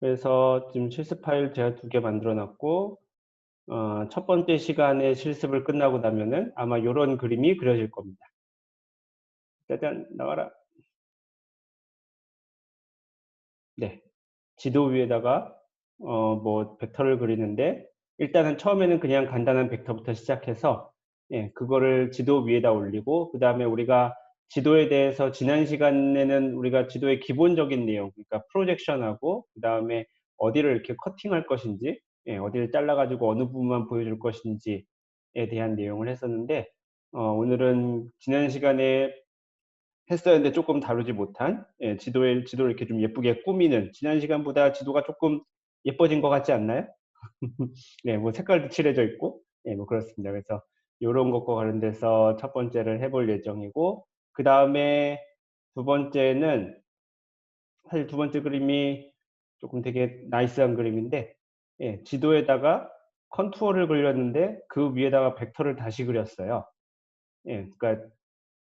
그래서 지금 실습 파일 제가 2개 만들어 놨고 첫 번째 시간에 실습을 끝나고 나면은 아마 요런 그림이 그려질 겁니다. 짜잔 나와라. 네. 지도 위에다가 뭐 벡터를 그리는데 일단은 처음에는 그냥 간단한 벡터부터 시작해서 예 그거를 지도 위에다 올리고 그다음에 우리가 지도에 대해서 지난 시간에는 우리가 지도의 기본적인 내용 그러니까 프로젝션하고 그다음에 어디를 이렇게 커팅할 것인지 예 어디를 잘라 가지고 어느 부분만 보여줄 것인지에 대한 내용을 했었는데 오늘은 지난 시간에 했었는데 쪼끔 다루지 못한 예 지도를 이렇게 좀 예쁘게 꾸미는 지난 시간보다 지도가 쪼끔 예뻐진 것 같지 않나요? 네 뭐 색깔도 칠해져 있고 예 뭐 그렇습니다. 그래서 요런 것과 관련돼서 첫 번째를 해볼 예정이고 그다음에 두 번째는 사실 두 번째 그림이 쪼끔 되게 나이스한 그림인데 예 지도에다가 컨투어를 그렸는데 그 위에다가 벡터를 다시 그렸어요. 예 그러니까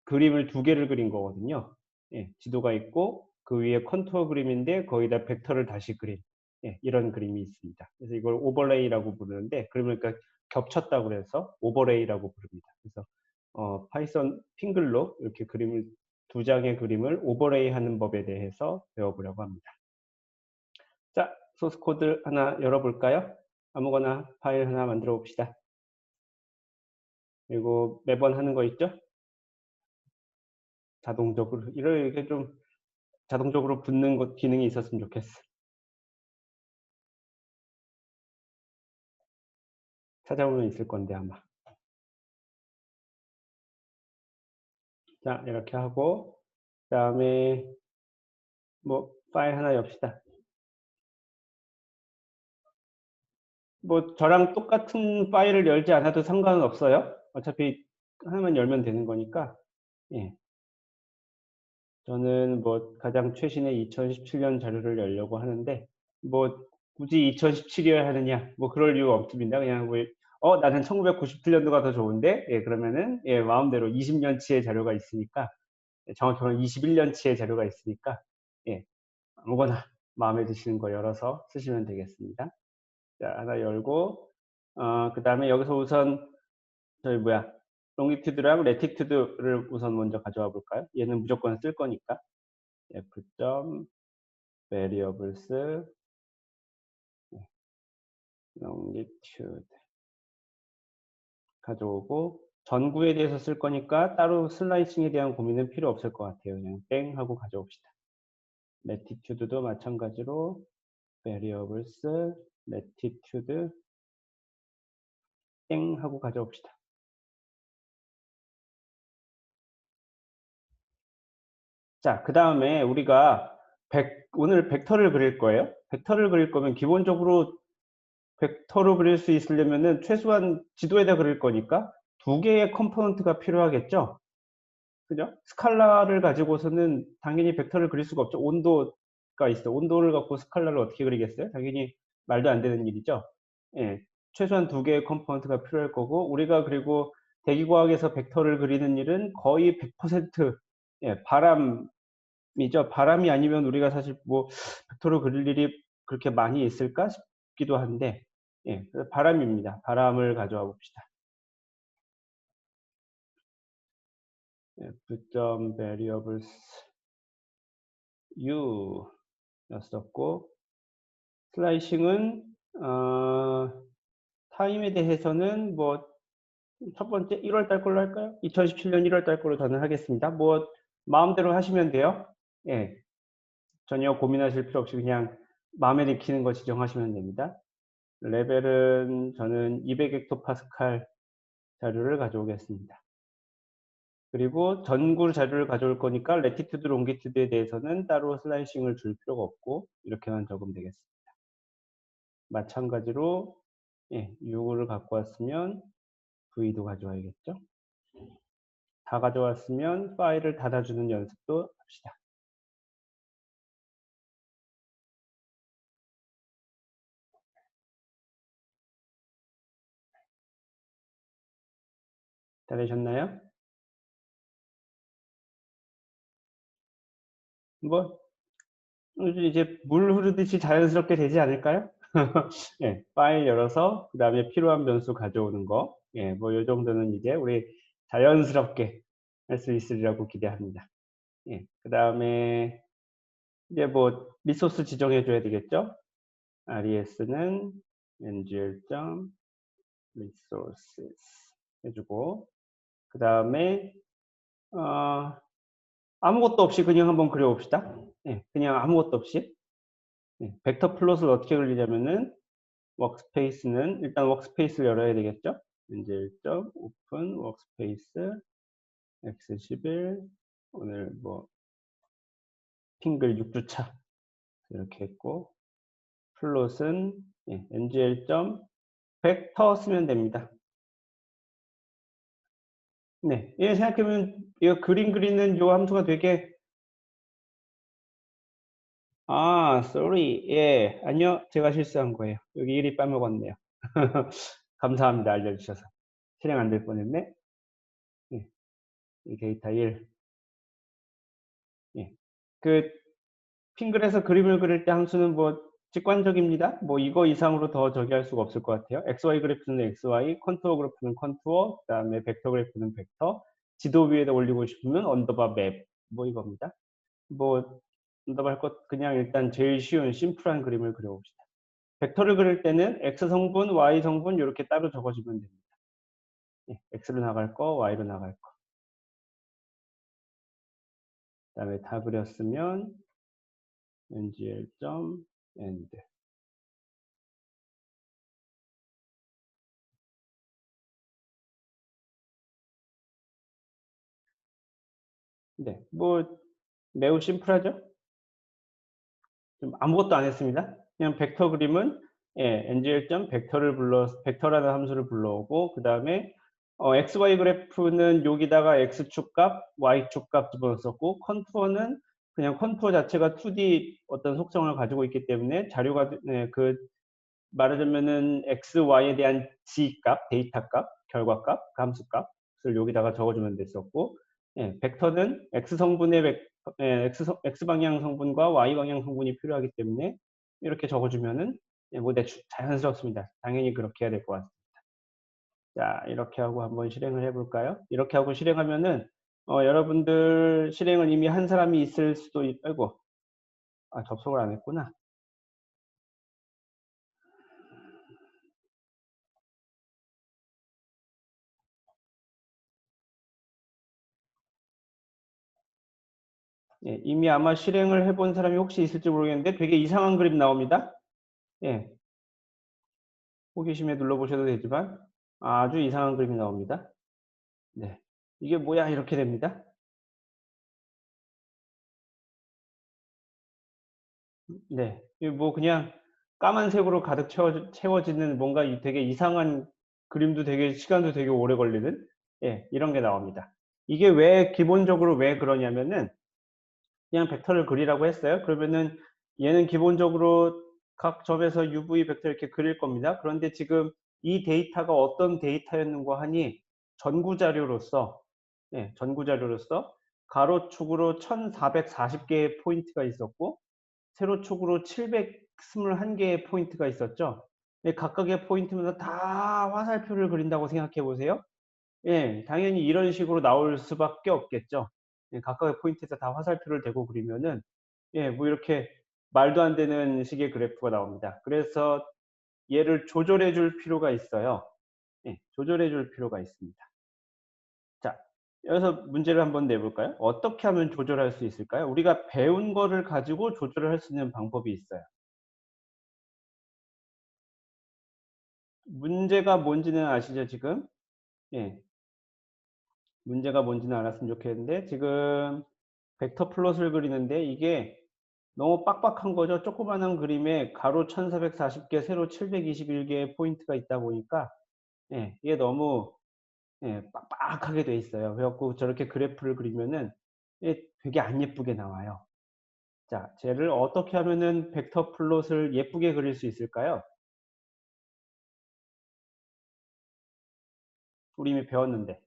그림을 두 개를 그린 거거든요. 예. 지도가 있고 그 위에 컨투어 그림인데 거기다 벡터를 다시 그린 예 이런 그림이 있습니다. 그래서 이걸 오버레이라고 부르는데 그러면 그러니까 겹쳤다고 그래서 오버레이라고 부릅니다. 그래서 파이썬 핑글로 이렇게 그림을 두 장의 그림을 오버레이하는 법에 대해서 배워보려고 합니다. 자, 소스 코드 하나 열어 볼까요? 아무거나 파일 하나 만들어 봅시다. 그리고 매번 하는 거 있죠? 자동적으로 이렇게 좀 자동적으로 붙는 것 기능이 있었으면 좋겠어. 찾아보면 있을 건데 아마. 자 이렇게 하고 그다음에 뭐 파일 하나 엽시다. 뭐 저랑 똑같은 파일을 열지 않아도 상관은 없어요. 어차피 하나만 열면 되는 거니까. 예. 저는 뭐 가장 최신의 2017년 자료를 열려고 하는데 뭐 굳이 2017이어야 하느냐 뭐 그럴 이유가 없습니다. 그냥 뭐 나는 1997년도가 더 좋은데 예 그러면은 예 마음대로 20 년치의 자료가 있으니까 예 정확히 말하면 21 년치의 자료가 있으니까 예 아무거나 마음에 드시는 거 열어서 쓰시면 되겠습니다. 자 하나 열고 그다음에 여기서 우선 저기 뭐야 롱기튜드랑 레티튜드를 우선 먼저 가져와 볼까요? 얘는 무조건 쓸 거니까. f variables longitude 가져오고 전구에 대해서 쓸 거니까 따로 슬라이싱에 대한 고민은 필요 없을 것 같아요. 그냥 땡 하고 가져옵시다. latitude도 마찬가지로 variables latitude 땡 하고 가져옵시다. 자, 그다음에 우리가 오늘 벡터를 그릴 거예요. 벡터를 그릴 거면 기본적으로 벡터로 그릴 수 있으려면은 최소한 지도에다 그릴 거니까 두 개의 컴포넌트가 필요하겠죠. 그죠? 스칼라를 가지고서는 당연히 벡터를 그릴 수가 없죠. 온도가 있어. 온도를 갖고 스칼라를 어떻게 그리겠어요? 당연히 말도 안 되는 일이죠. 예. 최소한 두 개의 컴포넌트가 필요할 거고 우리가 그리고 대기과학에서 벡터를 그리는 일은 거의 100% 예 바람이죠. 바람이 아니면 우리가 사실 뭐 벡터로 그릴 일이 그렇게 많이 있을까 싶기도 한데 예 그래서 바람입니다. 바람을 가져와 봅시다. f.variables u 였었고 슬라이싱은 어 타임에 대해서는 뭐 첫 번째 1월 달 걸로 할까요? 2017년 1월 달 걸로 저는 하겠습니다. 뭐 마음대로 하시면 돼요. 예. 전혀 고민하실 필요 없이 그냥 마음에 익히는 거 지정하시면 됩니다. 레벨은 저는 200 헥토파스칼 자료를 가져오겠습니다. 그리고 전구 자료를 가져올 거니까 레티튜드, 롱기튜드에 대해서는 따로 슬라이싱을 줄 필요가 없고 이렇게만 적으면 되겠습니다. 마찬가지로 예, 요거를 갖고 왔으면 V도 가져와야겠죠. 다 가져왔으면 파일을 닫아주는 연습도 합시다. 다 되셨나요? 뭐 이제 물 흐르듯이 자연스럽게 되지 않을까요? 예. 파일 열어서 그다음에 필요한 변수 가져오는 거. 예. 뭐 요 정도는 이제 우리 자연스럽게 할 수 있으리라고 기대합니다. 예. 그다음에 이제 뭐 리소스 지정해 줘야 되겠죠? res는 ngl.resources 해 주고 그다음에 어 아무것도 없이 그냥 한번 그려 봅시다. 예. 그냥 아무것도 없이. 예. 벡터 플롯을 어떻게 그리냐면은 워크스페이스는 일단 워크스페이스를 열어야 되겠죠? ngl open workspace x11 오늘 뭐 핑글 6주차 이렇게 했고 플롯은 예, ngl vector 쓰면 됩니다. 네. 예, 생각해 보면 이거 그림 그리는 요 함수가 되게 sorry. 예. 아니요. 제가 실수한 거예요. 여기 1이 빠먹었네요. 감사합니다. 알려 주셔서. 실행 안 될 뻔했네. 예. 이 데이터 1. 예. 그 핑글에서 그림을 그릴 때 함수는 뭐 직관적입니다. 뭐 이거 이상으로 더 저기 할 수가 없을 것 같아요. XY 그래프는 XY, 컨투어 그래프는 컨투어, 그다음에 벡터 그래프는 벡터, 지도 위에다 올리고 싶으면 언더바 맵, 뭐 이겁니다. 뭐 언더바 할 것 그냥 일단 제일 쉬운 심플한 그림을 그려봅시다. 벡터를 그릴 때는 X 성분, Y 성분 이렇게 따로 적어주면 됩니다. 예, X로 나갈 거, Y로 나갈 거. 그다음에 다 그렸으면 ngl.end. 네, 뭐 매우 심플하죠? 좀 아무것도 안 했습니다. 그냥 벡터 그림은 예, ngl 벡터를 벡터라는 함수를 불러오고 그다음에 xy 그래프는 여기다가 x축 값, y축 값 집어넣었고 컨투어는 그냥 컨투어 자체가 2D 어떤 속성을 가지고 있기 때문에 자료가 네, 그 말하자면은 x, y에 대한 g 값, 데이터 값, 결과 값, 함수 값을 여기다가 적어주면 됐었고, 예, 벡터는 x 성분의 예, x 방향 성분과 y 방향 성분이 필요하기 때문에 이렇게 적어주면은 예, 뭐 자연스럽습니다. 당연히 그렇게 해야 될 것 같습니다. 자, 이렇게 하고 한번 실행을 해볼까요? 이렇게 하고 실행하면은 여러분들 실행을 이미 한 사람이 있을 수도 아이고, 접속을 안 했구나. 예, 이미 아마 실행을 해본 사람이 혹시 있을지 모르겠는데 되게 이상한 그림 나옵니다. 예, 호기심에 눌러보셔도 되지만 아주 이상한 그림이 나옵니다. 네, 이게 뭐야 이렇게 됩니다. 네, 뭐 그냥 까만색으로 가득 채워지는 뭔가 되게 이상한 그림도 되게 시간도 되게 오래 걸리는 예, 이런 게 나옵니다. 이게 왜 기본적으로 왜 그러냐면은 그냥 벡터를 그리라고 했어요. 그러면은 얘는 기본적으로 각 점에서 UV 벡터 이렇게 그릴 겁니다. 그런데 지금 이 데이터가 어떤 데이터였는가 하니 전구 자료로서 예, 전구 자료로서 가로축으로 1440개의 포인트가 있었고 세로축으로 721개의 포인트가 있었죠. 예, 각각의 포인트마다 다 화살표를 그린다고 생각해 보세요. 예, 당연히 이런 식으로 나올 수밖에 없겠죠. 예, 각각의 포인트에서 다 화살표를 대고 그리면은 예, 뭐 이렇게 말도 안 되는 식의 그래프가 나옵니다. 그래서 얘를 조절해 줄 필요가 있어요. 예, 조절해 줄 필요가 있습니다. 자, 여기서 문제를 한번 내볼까요? 어떻게 하면 조절할 수 있을까요? 우리가 배운 거를 가지고 조절을 할 수 있는 방법이 있어요. 문제가 뭔지는 아시죠, 지금? 예, 문제가 뭔지는 알았으면 좋겠는데 지금 벡터 플롯을 그리는데 이게 너무 빡빡한 거죠. 조그마한 그림에 가로 1440개, 세로 721개의 포인트가 있다 보니까 예, 이게 너무 예, 빡빡하게 돼 있어요. 그래갖고 저렇게 그래프를 그리면은 예, 되게 안 예쁘게 나와요. 자, 쟤를 어떻게 하면은 벡터 플롯을 예쁘게 그릴 수 있을까요? 우리 이미 배웠는데.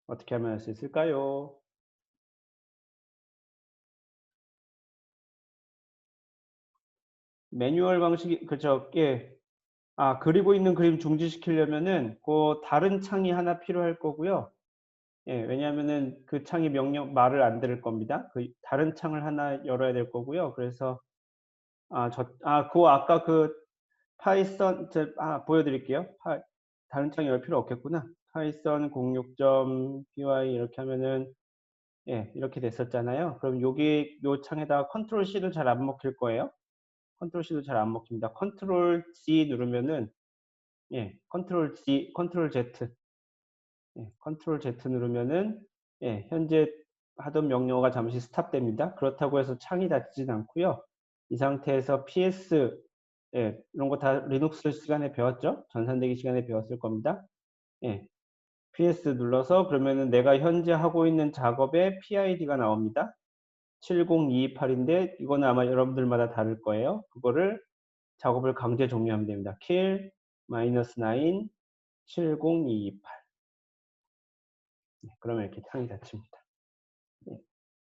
어떻게 하면 할 수 있을까요? 매뉴얼 방식이 그죠. 예. 아 그리고 있는 그림 중지시키려면은 다른 창이 하나 필요할 거고요. 예. 왜냐하면은 그 창이 명령 말을 안 들을 겁니다. 다른 창을 하나 열어야 될 거고요. 그래서 아까 파이썬 보여 드릴게요. 다른 창 열 필요 없겠구나. 파이썬 06.py 이렇게 하면은 예 이렇게 됐었잖아요. 그럼 요 창에다가 컨트롤 C도 잘 안 먹힐 거예요. 컨트롤 C도 잘 안 먹힙니다. 컨트롤 G 누르면은 예 컨트롤 Z 컨트롤 Z 누르면은 예 현재 하던 명령어가 잠시 스탑됩니다. 그렇다고 해서 창이 닫히진 않고요. 이 상태에서 PS 이런 거 다 리눅스 시간에 배웠죠? 전산대기 시간에 배웠을 겁니다. 예. PS 눌러서 그러면은 내가 현재 하고 있는 작업의 PID가 나옵니다. 70228인데 이거는 아마 여러분들마다 다를 거예요. 그거를 작업을 강제 종료하면 됩니다. kill -9 70228 그러면 이렇게 창이 닫힙니다.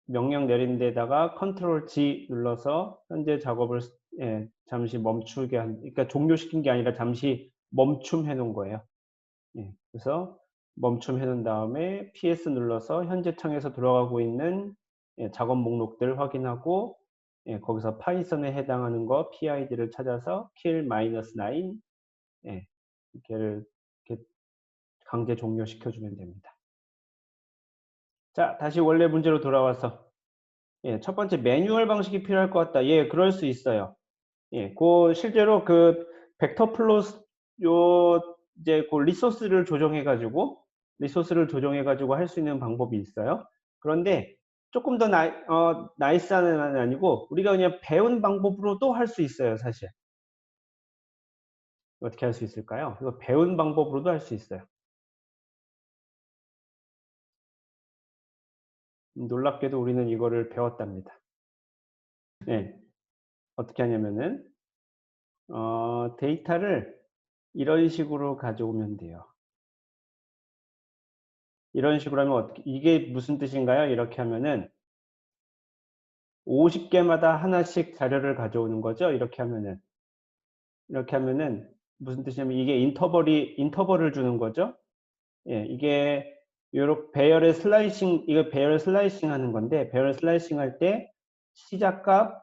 명령 내린 데다가 컨트롤 G 눌러서 현재 작업을 잠시 멈추게 그러니까 종료시킨 게 아니라 잠시 멈춤해 놓은 거예요. 그래서 멈춤해 놓은 다음에 PS 눌러서 현재 창에서 돌아가고 있는 작업 목록들 확인하고 거기서 파이썬에 해당하는 거 PID를 찾아서 kill -9 걔를 이렇게 강제 종료시켜 주면 됩니다. 자, 다시 원래 문제로 돌아와서 첫 번째 매뉴얼 방식이 필요할 것 같다. 예, 그럴 수 있어요. 실제로 벡터 플롯 이제 리소스를 조정해 가지고 할 수 있는 방법이 있어요. 그런데 조금 더 나이스한 은 아니고 우리가 그냥 배운 방법으로도 할 수 있어요, 사실. 어떻게 할 수 있을까요? 이거 배운 방법으로도 할 수 있어요. 놀랍게도 우리는 이거를 배웠답니다. 네. 어떻게 하냐면은 데이터를 이런 식으로 가져오면 돼요. 이런 식으로 하면 이게 무슨 뜻인가요? 이렇게 하면은 50개마다 하나씩 자료를 가져오는 거죠. 이렇게 하면은 무슨 뜻이냐면 이게 인터벌을 주는 거죠. 예, 이게 이거 배열의 슬라이싱 하는 건데, 배열 슬라이싱 할 때 시작값,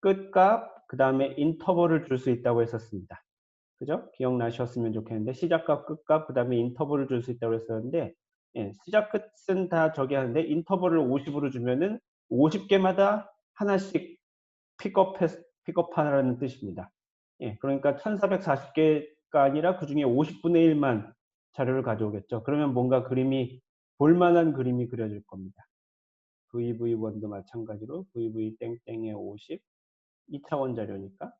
끝값, 그 다음에 인터벌을 줄 수 있다고 했었습니다. 그죠? 기억나셨으면 좋겠는데, 시작값, 끝값, 그 다음에 인터벌을 줄 수 있다고 했었는데, 시작, 끝은 다 저기 하는데, 인터벌을 50으로 주면은 50개마다 하나씩 픽업하라는 뜻입니다. 그러니까 1440개가 아니라 그 중에 50분의 1만 자료를 가져오겠죠. 그러면 뭔가 볼만한 그림이 그려질 겁니다. VV1도 마찬가지로 VV 땡땡의 50, 2차원 자료니까.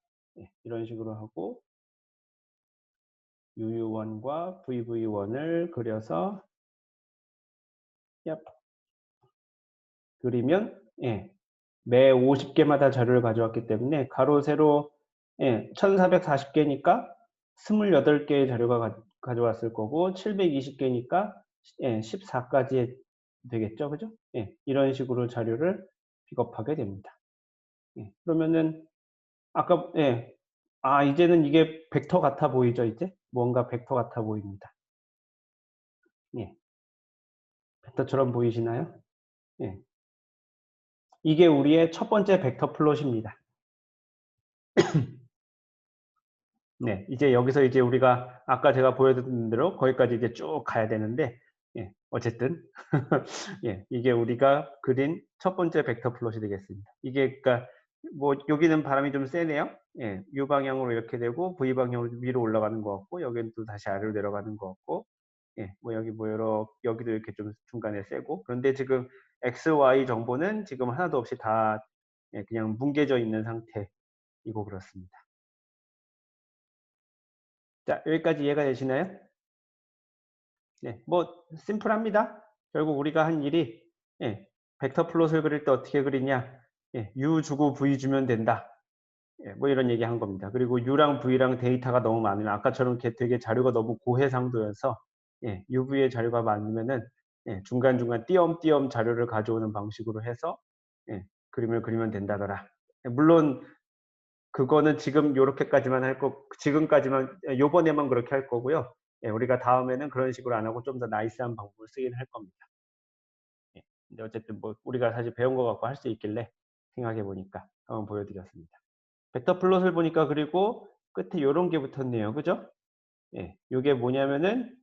이런 식으로 하고, UU1과 VV1을 그려서, 그리면, 매 50개마다 자료를 가져왔기 때문에 가로, 세로, 1440개니까 28개의 자료가 가져왔을 거고, 720개니까 14까지 되겠죠. 그죠? 이런 식으로 자료를 픽업하게 됩니다. 그러면은, 이제는 이게 벡터 같아 보이죠, 이제? 뭔가 벡터 같아 보입니다. 벡터처럼 보이시나요? 예. 이게 우리의 첫 번째 벡터 플롯입니다. 네, 이제 여기서 이제 우리가 아까 제가 보여드린 대로 거기까지 이제 쭉 가야 되는데, 어쨌든 이게 우리가 그린 첫 번째 벡터 플롯이 되겠습니다. 이게 그러니까 뭐 여기는 바람이 좀 세네요. U 방향으로 이렇게 되고 V 방향으로 위로 올라가는 것 같고 여기는 또 다시 아래로 내려가는 것 같고, 뭐 여기 뭐 여기도 이렇게 좀 중간에 세고 그런데 지금 X, Y 정보는 지금 하나도 없이 다 그냥 뭉개져 있는 상태이고 그렇습니다. 자, 여기까지 이해가 되시나요? 네, 뭐 심플합니다. 결국 우리가 한 일이 벡터 플롯을 그릴 때 어떻게 그리냐? U 주고 V 주면 된다. 뭐 이런 얘기 한 겁니다. 그리고 U랑 V랑 데이터가 너무 많으면 아까처럼 되게 자료가 너무 고해상도여서 UV의 자료가 많으면은 예, 중간중간 띄엄띄엄 자료를 가져오는 방식으로 해서 예, 그림을 그리면 된다더라. 예, 물론 그거는 지금 요렇게까지만 할 거 지금까지만 예, 요번에만 그렇게 할 거고요. 예, 우리가 다음에는 그런 식으로 안 하고 좀 더 나이스한 방법을 쓰긴 할 겁니다. 예. 근데 어쨌든 뭐 우리가 사실 배운 거 갖고 할 수 있길래 생각해 보니까 한번 보여 드렸습니다. 벡터 플롯을 보니까 그리고 끝에 요런 게 붙었네요. 그죠? 예. 요게 뭐냐면은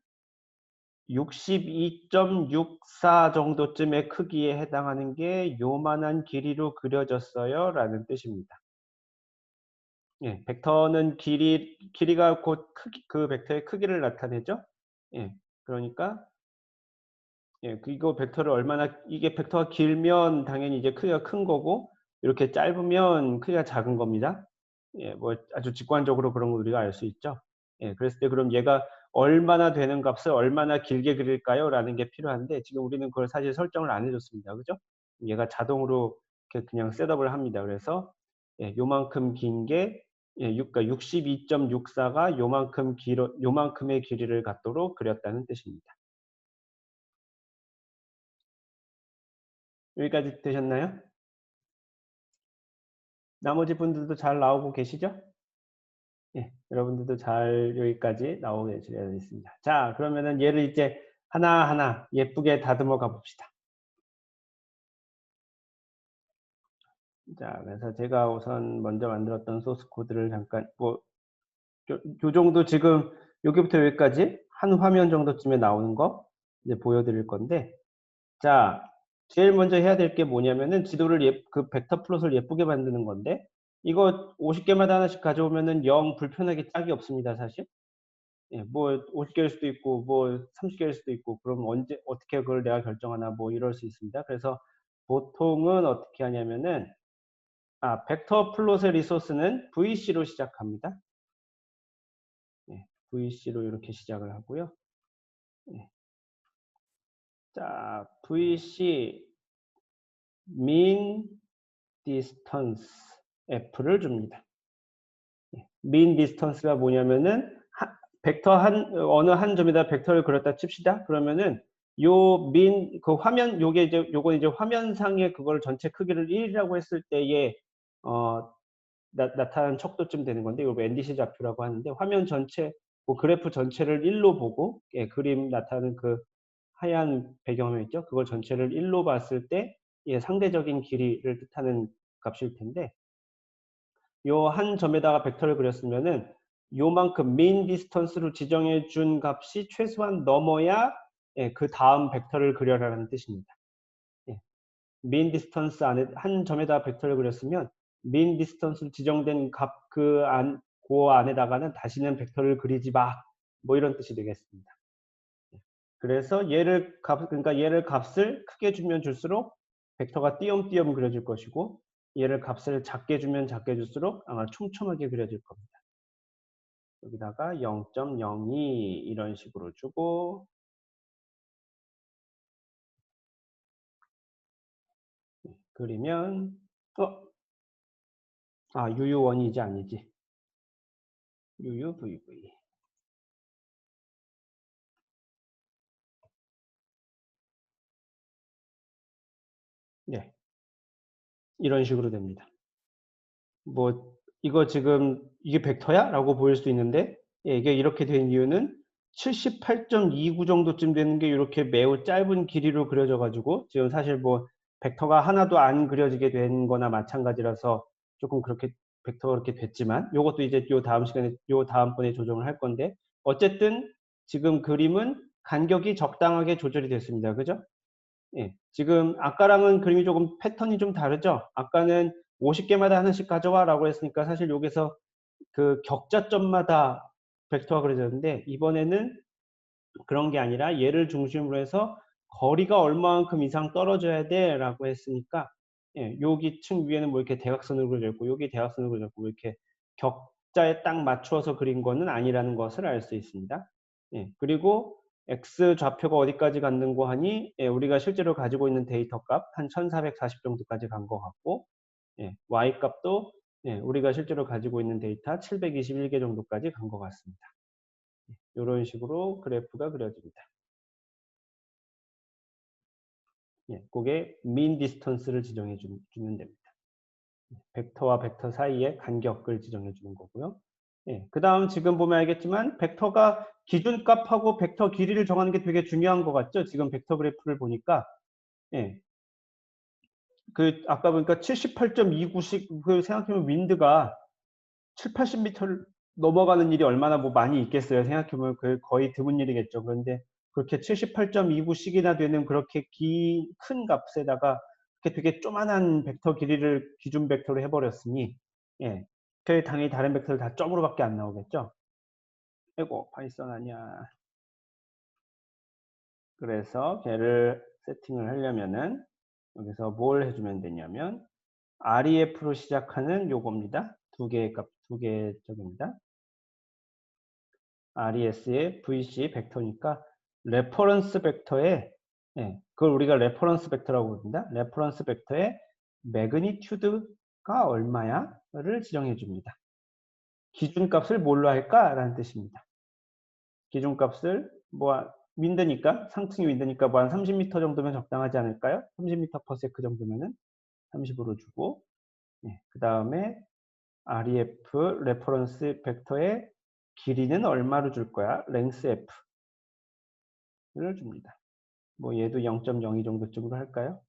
62.64 정도쯤의 크기에 해당하는 게 요만한 길이로 그려졌어요라는 뜻입니다. 예. 벡터는 길이가 곧 크기 그 벡터의 크기를 나타내죠. 예. 그러니까 예, 이거 벡터를 얼마나 이게 벡터가 길면 당연히 이제 크기가 큰 거고 이렇게 짧으면 크기가 작은 겁니다. 예, 뭐 아주 직관적으로 그런 거 우리가 알 수 있죠. 예, 그랬을 때 그럼 얘가 얼마나 되는 값을 얼마나 길게 그릴까요? 라는 게 필요한데 지금 우리는 그걸 사실 설정을 안 해줬습니다. 그죠? 얘가 자동으로 이렇게 그냥 셋업을 합니다. 그래서 예, 요만큼 긴 게 예, 그러니까 62.64가 요만큼의 길이를 갖도록 그렸다는 뜻입니다. 여기까지 되셨나요? 나머지 분들도 잘 나오고 계시죠? 예, 여러분들도 잘 여기까지 나오고 계시려 있습니다. 자, 그러면은 얘를 이제 하나하나 예쁘게 다듬어 가 봅시다. 자, 그래서 제가 우선 먼저 만들었던 소스 코드를 잠깐 요 정도 지금 여기부터 여기까지 한 화면 정도쯤에 나오는 거 이제 보여드릴 건데, 자, 제일 먼저 해야 될 게 뭐냐면은 지도를 그 벡터 플롯을 예쁘게 만드는 건데, 이거 50개마다 하나씩 가져오면은 영 불편하게 짝이 없습니다, 사실. 예, 뭐 50개일 수도 있고 뭐 30개일 수도 있고 그럼 언제 어떻게 그걸 내가 결정하나 뭐 이럴 수 있습니다. 그래서 보통은 어떻게 하냐면은 벡터 플롯의 리소스는 VC로 시작합니다. 예, VC로 이렇게 시작을 하고요. 예. 자, VC mean distance F를 줍니다. mean distance가 뭐냐면은 벡터 어느 한 점에다 벡터를 그렸다 칩시다. 그러면은 요 그 화면 요게 이제 요건 이제 화면상의 그걸 전체 크기를 1이라고 했을 때에 어 나타난 척도쯤 되는 건데 요거 NDC 좌표라고 하는데 화면 전체 그 그래프 전체를 1로 보고 예, 그림 나타나는 그 하얀 배경화면 있죠? 그걸 전체를 1로 봤을 때 예, 상대적인 길이를 뜻하는 값일 텐데 요 한 점에다가 벡터를 그렸으면은 요만큼 mean distance로 지정해 준 값이 최소한 넘어야 예, 그 다음 벡터를 그려라라는 뜻입니다. 예. mean distance 안에 한 점에다가 벡터를 그렸으면 mean distance로 지정된 값 그 안에다가는 다시는 벡터를 그리지 마. 뭐 이런 뜻이 되겠습니다. 그래서 그러니까 얘를 값을 크게 주면 줄수록 벡터가 띄엄띄엄 그려질 것이고 얘를 값을 작게 주면 작게 줄수록 아마 촘촘하게 그려질 겁니다. 여기다가 0.02 이런 식으로 주고 그리면 UU1이지 아니지. UUVV. 네. 이런 식으로 됩니다. 뭐 이거 지금 이게 벡터야? 라고 보일 수 있는데 예, 이게 이렇게 된 이유는 78.29 정도쯤 되는 게 이렇게 매우 짧은 길이로 그려져 가지고 지금 사실 뭐 벡터가 하나도 안 그려지게 된 거나 마찬가지라서 조금 그렇게 벡터가 그렇게 됐지만 요것도 이제 요 다음 시간에 요 다음번에 조정을 할 건데 어쨌든 지금 그림은 간격이 적당하게 조절이 됐습니다. 그죠? 예. 지금 아까랑은 그림이 조금 패턴이 좀 다르죠? 아까는 50개마다 하나씩 가져와라고 했으니까 사실 여기서 그 격자점마다 벡터가 그려졌는데 이번에는 그런 게 아니라 얘를 중심으로 해서 거리가 얼마만큼 이상 떨어져야 돼라고 했으니까 예, 여기 층 위에는 뭐 이렇게 대각선으로 그려져 있고 여기 대각선으로 그려져 있고 이렇게 격자에 딱 맞추어서 그린 거는 아니라는 것을 알 수 있습니다. 예, 그리고 x 좌표가 어디까지 갔는고 하니 예, 우리가 실제로 가지고 있는 데이터 값 한 1440 정도까지 간 것 같고 예, y 값도 예, 우리가 실제로 가지고 있는 데이터 721개 정도까지 간 것 같습니다. 이런 식으로 그래프가 그려집니다. 예, 그게 mean distance를 지정해 주면 됩니다. 벡터와 벡터 사이의 간격을 지정해 주는 거고요. 예, 그 다음 지금 보면 알겠지만 벡터가 기준값하고 벡터 길이를 정하는 게 되게 중요한 것 같죠? 지금 벡터 그래프를 보니까 예, 그 아까 보니까 78.29씩 그 생각해보면 윈드가 7, 80m를 넘어가는 일이 얼마나 뭐 많이 있겠어요. 생각해보면 그 거의 드문 일이겠죠. 그런데 그렇게 78.29씩이나 되는 그렇게 큰 값에다가 되게 조만한 벡터 길이를 기준 벡터로 해버렸으니 예, 그 당연히 다른 벡터를 다 점으로밖에 안 나오겠죠. 아이고 파이썬 아니야. 그래서 걔를 세팅을 하려면은 여기서 뭘 해주면 되냐면 REF로 시작하는 요겁니다. 두 개의 값, 두 개의 적입니다. RES의 VC 벡터니까 레퍼런스 벡터에 예, 그걸 우리가 레퍼런스 벡터라고 부릅니다. 레퍼런스 벡터의 매그니튜드가 얼마야를 지정해 줍니다. 기준값을 뭘로 할까? 라는 뜻입니다. 기준값을 뭐 윈드니까 상층이 윈드니까 뭐 한 30m 정도면 적당하지 않을까요? 30m/s 정도면은 30으로 주고 예, 그 다음에 REF 레퍼런스 벡터의 길이는 얼마로 줄 거야? 랭스 F를 줍니다. 뭐 얘도 0.02 정도쯤으로 할까요?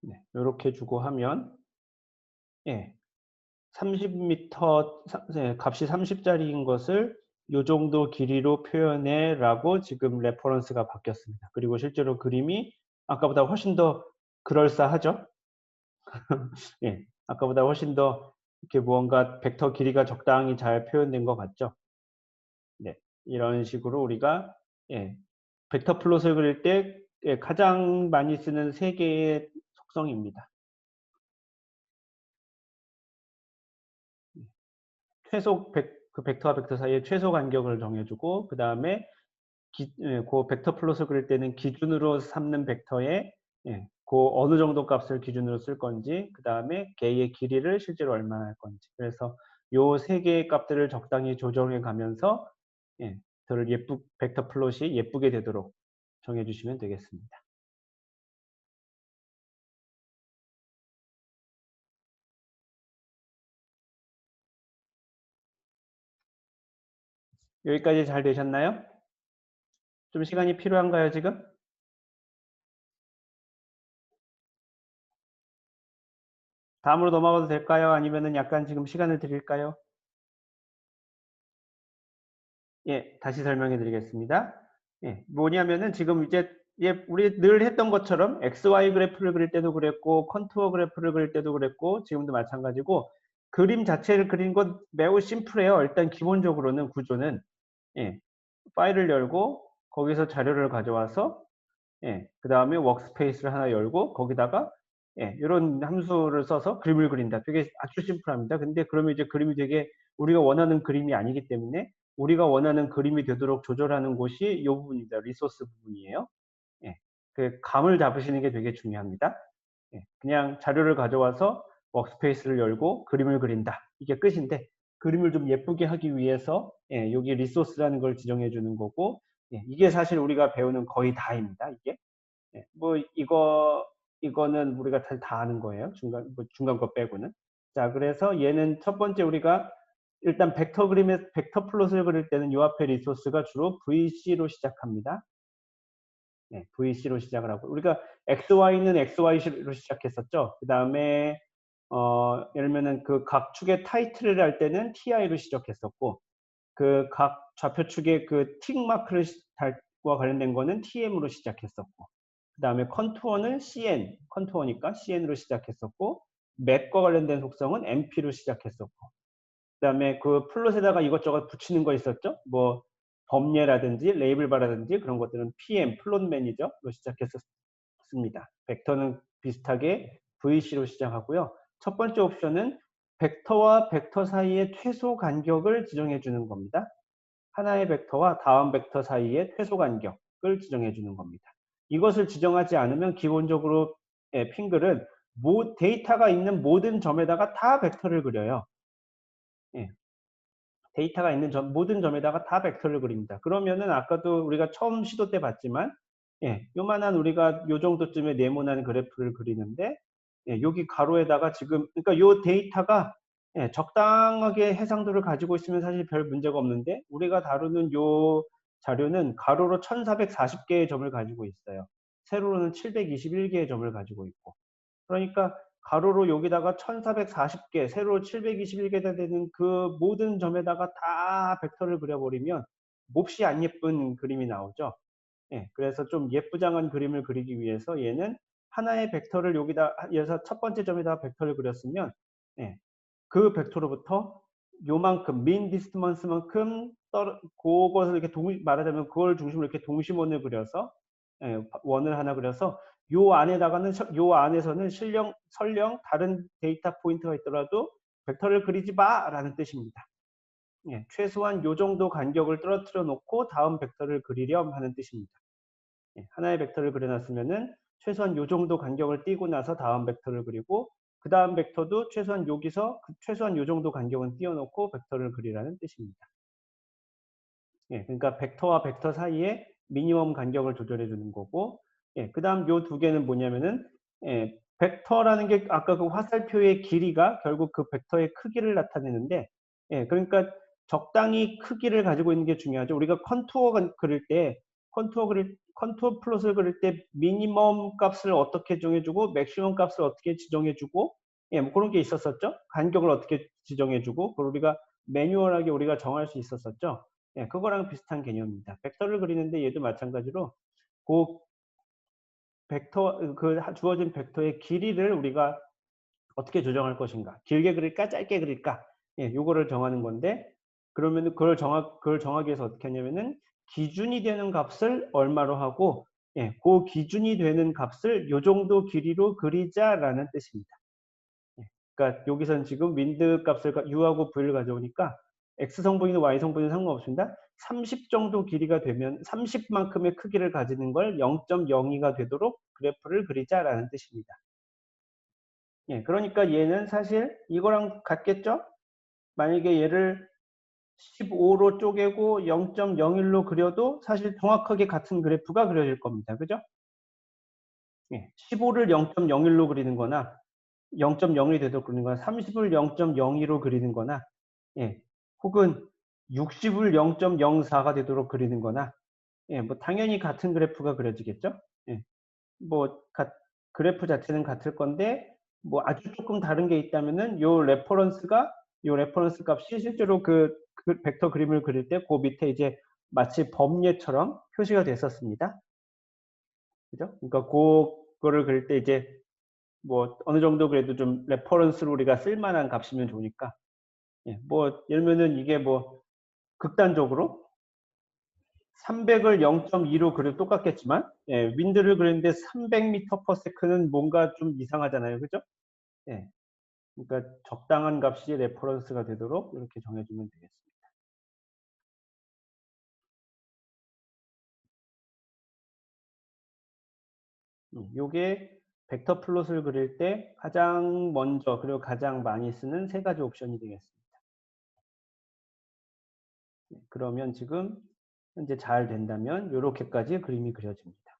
네, 이렇게 주고 하면 예, 30m 네, 값이 30짜리인 것을 요 정도 길이로 표현해 라고 지금 레퍼런스가 바뀌었습니다. 그리고 실제로 그림이 아까보다 훨씬 더 그럴싸하죠? 예, 아까보다 훨씬 더 이렇게 무언가 벡터 길이가 적당히 잘 표현된 것 같죠? 네, 이런 식으로 우리가 예, 벡터 플롯을 그릴 때 예, 가장 많이 쓰는 세 개의 속성입니다. 최소 그 벡터와 벡터 사이의 최소 간격을 정해주고 그 다음에 그 벡터 플롯을 그릴 때는 기준으로 삼는 벡터의 예, 그 어느 정도 값을 기준으로 쓸 건지 그 다음에 걔의 길이를 실제로 얼마나 할 건지 그래서 요 세 개의 값들을 적당히 조정해 가면서 예, 벡터 플롯이 예쁘게 되도록 정해 주시면 되겠습니다. 여기까지 잘 되셨나요? 좀 시간이 필요한가요, 지금? 다음으로 넘어가도 될까요? 아니면은 약간 지금 시간을 드릴까요? 예, 다시 설명해 드리겠습니다. 예, 뭐냐면은 지금 이제 예, 우리 늘 했던 것처럼 XY 그래프를 그릴 때도 그랬고 컨투어 그래프를 그릴 때도 그랬고 지금도 마찬가지고 그림 자체를 그리는 건 매우 심플해요. 일단 기본적으로는 구조는 예, 파일을 열고 거기서 자료를 가져와서 예, 그 다음에 워크스페이스를 하나 열고 거기다가 예, 이런 함수를 써서 그림을 그린다. 되게 아주 심플합니다. 근데 그러면 이제 그림이 되게 우리가 원하는 그림이 아니기 때문에 우리가 원하는 그림이 되도록 조절하는 곳이 이 부분입니다. 리소스 부분이에요. 예, 그 감을 잡으시는 게 되게 중요합니다. 예, 그냥 자료를 가져와서 워크스페이스를 열고 그림을 그린다. 이게 끝인데 그림을 좀 예쁘게 하기 위해서 예, 여기 리소스라는 걸 지정해 주는 거고 예, 이게 사실 우리가 배우는 거의 다입니다. 이게 예, 뭐 이거는 우리가 다 아는 거예요. 중간 거 빼고는. 자, 그래서 얘는 첫 번째 우리가 일단 벡터 플롯을 그릴 때는 요 앞에 리소스가 주로 VC로 시작합니다. 네, VC로 시작을 하고 우리가 XY는 XY로 시작했었죠. 그 다음에 예를 들면은 그 각 축의 타이틀을 할 때는 TI로 시작했었고 그 각 좌표축의 그 틱 마크를 달과 관련된 거는 TM으로 시작했었고 그 다음에 컨투어는 CN, 컨투어니까 CN으로 시작했었고 맵과 관련된 속성은 MP로 시작했었고 그 다음에 그 플롯에다가 이것저것 붙이는 거 있었죠? 뭐 범례라든지 레이블 바라든지 그런 것들은 PM, 플롯 매니저로 시작했었습니다. 벡터는 비슷하게 VC로 시작하고요. 첫 번째 옵션은 벡터와 벡터 사이의 최소 간격을 지정해 주는 겁니다. 하나의 벡터와 다음 벡터 사이의 최소 간격을 지정해 주는 겁니다. 이것을 지정하지 않으면 기본적으로 핑글은 데이터가 있는 모든 점에다가 다 벡터를 그려요. 예. 데이터가 있는 점 모든 점에다가 다 벡터를 그립니다. 그러면은 아까도 우리가 처음 시도 때 봤지만 요만한 우리가 요 정도쯤의 네모난 그래프를 그리는데 여기 가로에다가 지금 그러니까 요 데이터가 적당하게 해상도를 가지고 있으면 사실 별 문제가 없는데 우리가 다루는 요 자료는 가로로 1440개의 점을 가지고 있어요. 세로로는 721개의 점을 가지고 있고. 그러니까 가로로 여기다가 1440개, 세로 721개가 되는 그 모든 점에다가 다 벡터를 그려버리면 몹시 안 예쁜 그림이 나오죠. 그래서 좀 예쁘장한 그림을 그리기 위해서 얘는 하나의 벡터를 여기다 여기서 첫 번째 점에다가 벡터를 그렸으면 그 벡터로부터 요만큼 민 디스턴스만큼 그것을 이렇게 말하자면 그걸 중심으로 이렇게 동심원을 그려서 원을 하나 그려서 요 안에다가는 요 안에서는 설령 다른 데이터 포인트가 있더라도 벡터를 그리지 마라는 뜻입니다. 최소한 요 정도 간격을 떨어뜨려 놓고 다음 벡터를 그리렴 하는 뜻입니다. 하나의 벡터를 그려놨으면은 최소한 요 정도 간격을 띄고 나서 다음 벡터를 그리고 그 다음 벡터도 최소한 여기서 최소한 요 정도 간격은 띄워놓고 벡터를 그리라는 뜻입니다. 그러니까 벡터와 벡터 사이에 미니멈 간격을 조절해 주는 거고 그 다음 요 두 개는 뭐냐면은 벡터라는 게 아까 그 화살표의 길이가 결국 그 벡터의 크기를 나타내는데 그러니까 적당히 크기를 가지고 있는 게 중요하죠. 우리가 그릴 때 컨투어 플롯을 그릴 때 미니멈 값을 어떻게 정해주고 맥시멈 값을 어떻게 지정해주고 뭐 그런 게 있었었죠. 간격을 어떻게 지정해주고 그걸 우리가 매뉴얼하게 우리가 정할 수 있었었죠. 그거랑 비슷한 개념입니다. 벡터를 그리는데 얘도 마찬가지로 그 벡터 그 주어진 벡터의 길이를 우리가 어떻게 조정할 것인가? 길게 그릴까 짧게 그릴까? 요거를 정하는 건데 그러면은 그걸 정하기 위해서 어떻게 하냐면은 기준이 되는 값을 얼마로 하고 그 기준이 되는 값을 요 정도 길이로 그리자라는 뜻입니다. 그러니까 여기서는 지금 윈드 값을 u하고 v를 가져오니까 x 성분이든 y 성분이든 상관없습니다. 30 정도 길이가 되면 30만큼의 크기를 가지는 걸 0.02가 되도록 그래프를 그리자라는 뜻입니다. 그러니까 얘는 사실 이거랑 같겠죠? 만약에 얘를 15로 쪼개고 0.01로 그려도 사실 정확하게 같은 그래프가 그려질 겁니다. 그죠? 15를 0.01로 그리는 거나 0.0이 되도록 그리는 거나 30을 0.02로 그리는 거나 혹은 60을 0.04가 되도록 그리는 거나 뭐 당연히 같은 그래프가 그려지겠죠? 뭐 그래프 자체는 같을 건데 뭐 아주 조금 다른 게 있다면은 요 레퍼런스 값이 실제로 그 벡터 그림을 그릴 때 그 밑에 이제 마치 범례처럼 표시가 됐었습니다. 그죠? 그러니까 그거를 그릴 때 이제 뭐 어느 정도 그래도 좀 레퍼런스로 우리가 쓸만한 값이면 좋으니까 뭐 예를 들면은 이게 뭐 극단적으로 300을 0.2로 그려도 똑같겠지만 윈드를 그리는데 300m/s는 뭔가 좀 이상하잖아요. 그죠? 그러니까 적당한 값이 레퍼런스가 되도록 이렇게 정해주면 되겠습니다. 요게 벡터 플롯을 그릴 때 가장 먼저 그리고 가장 많이 쓰는 세 가지 옵션이 되겠습니다. 그러면 지금 현재 잘 된다면 이렇게까지 그림이 그려집니다.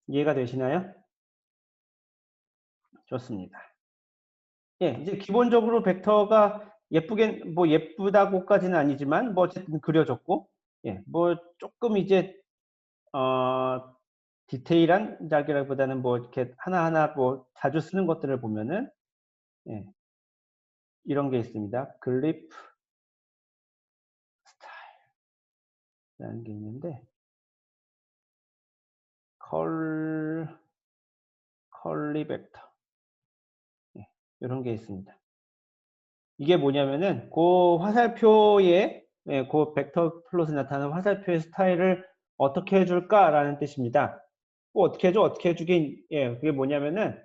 이해가 되시나요? 좋습니다. 이제 기본적으로 벡터가 뭐 예쁘다고까지는 아니지만 뭐 어쨌든 그려졌고 뭐 조금 이제 디테일한 이야기라기보다는 뭐 이렇게 하나하나 뭐 자주 쓰는 것들을 보면은 이런 게 있습니다. 글리프 스타일이라는 게 있는데 컬리 벡터 이런 게 있습니다. 이게 뭐냐면은 그 화살표에 그 벡터 플롯에 나타나는 화살표의 스타일을 어떻게 해줄까라는 뜻입니다. 뭐 어떻게 해줘? 어떻게 해주긴 그게 뭐냐면은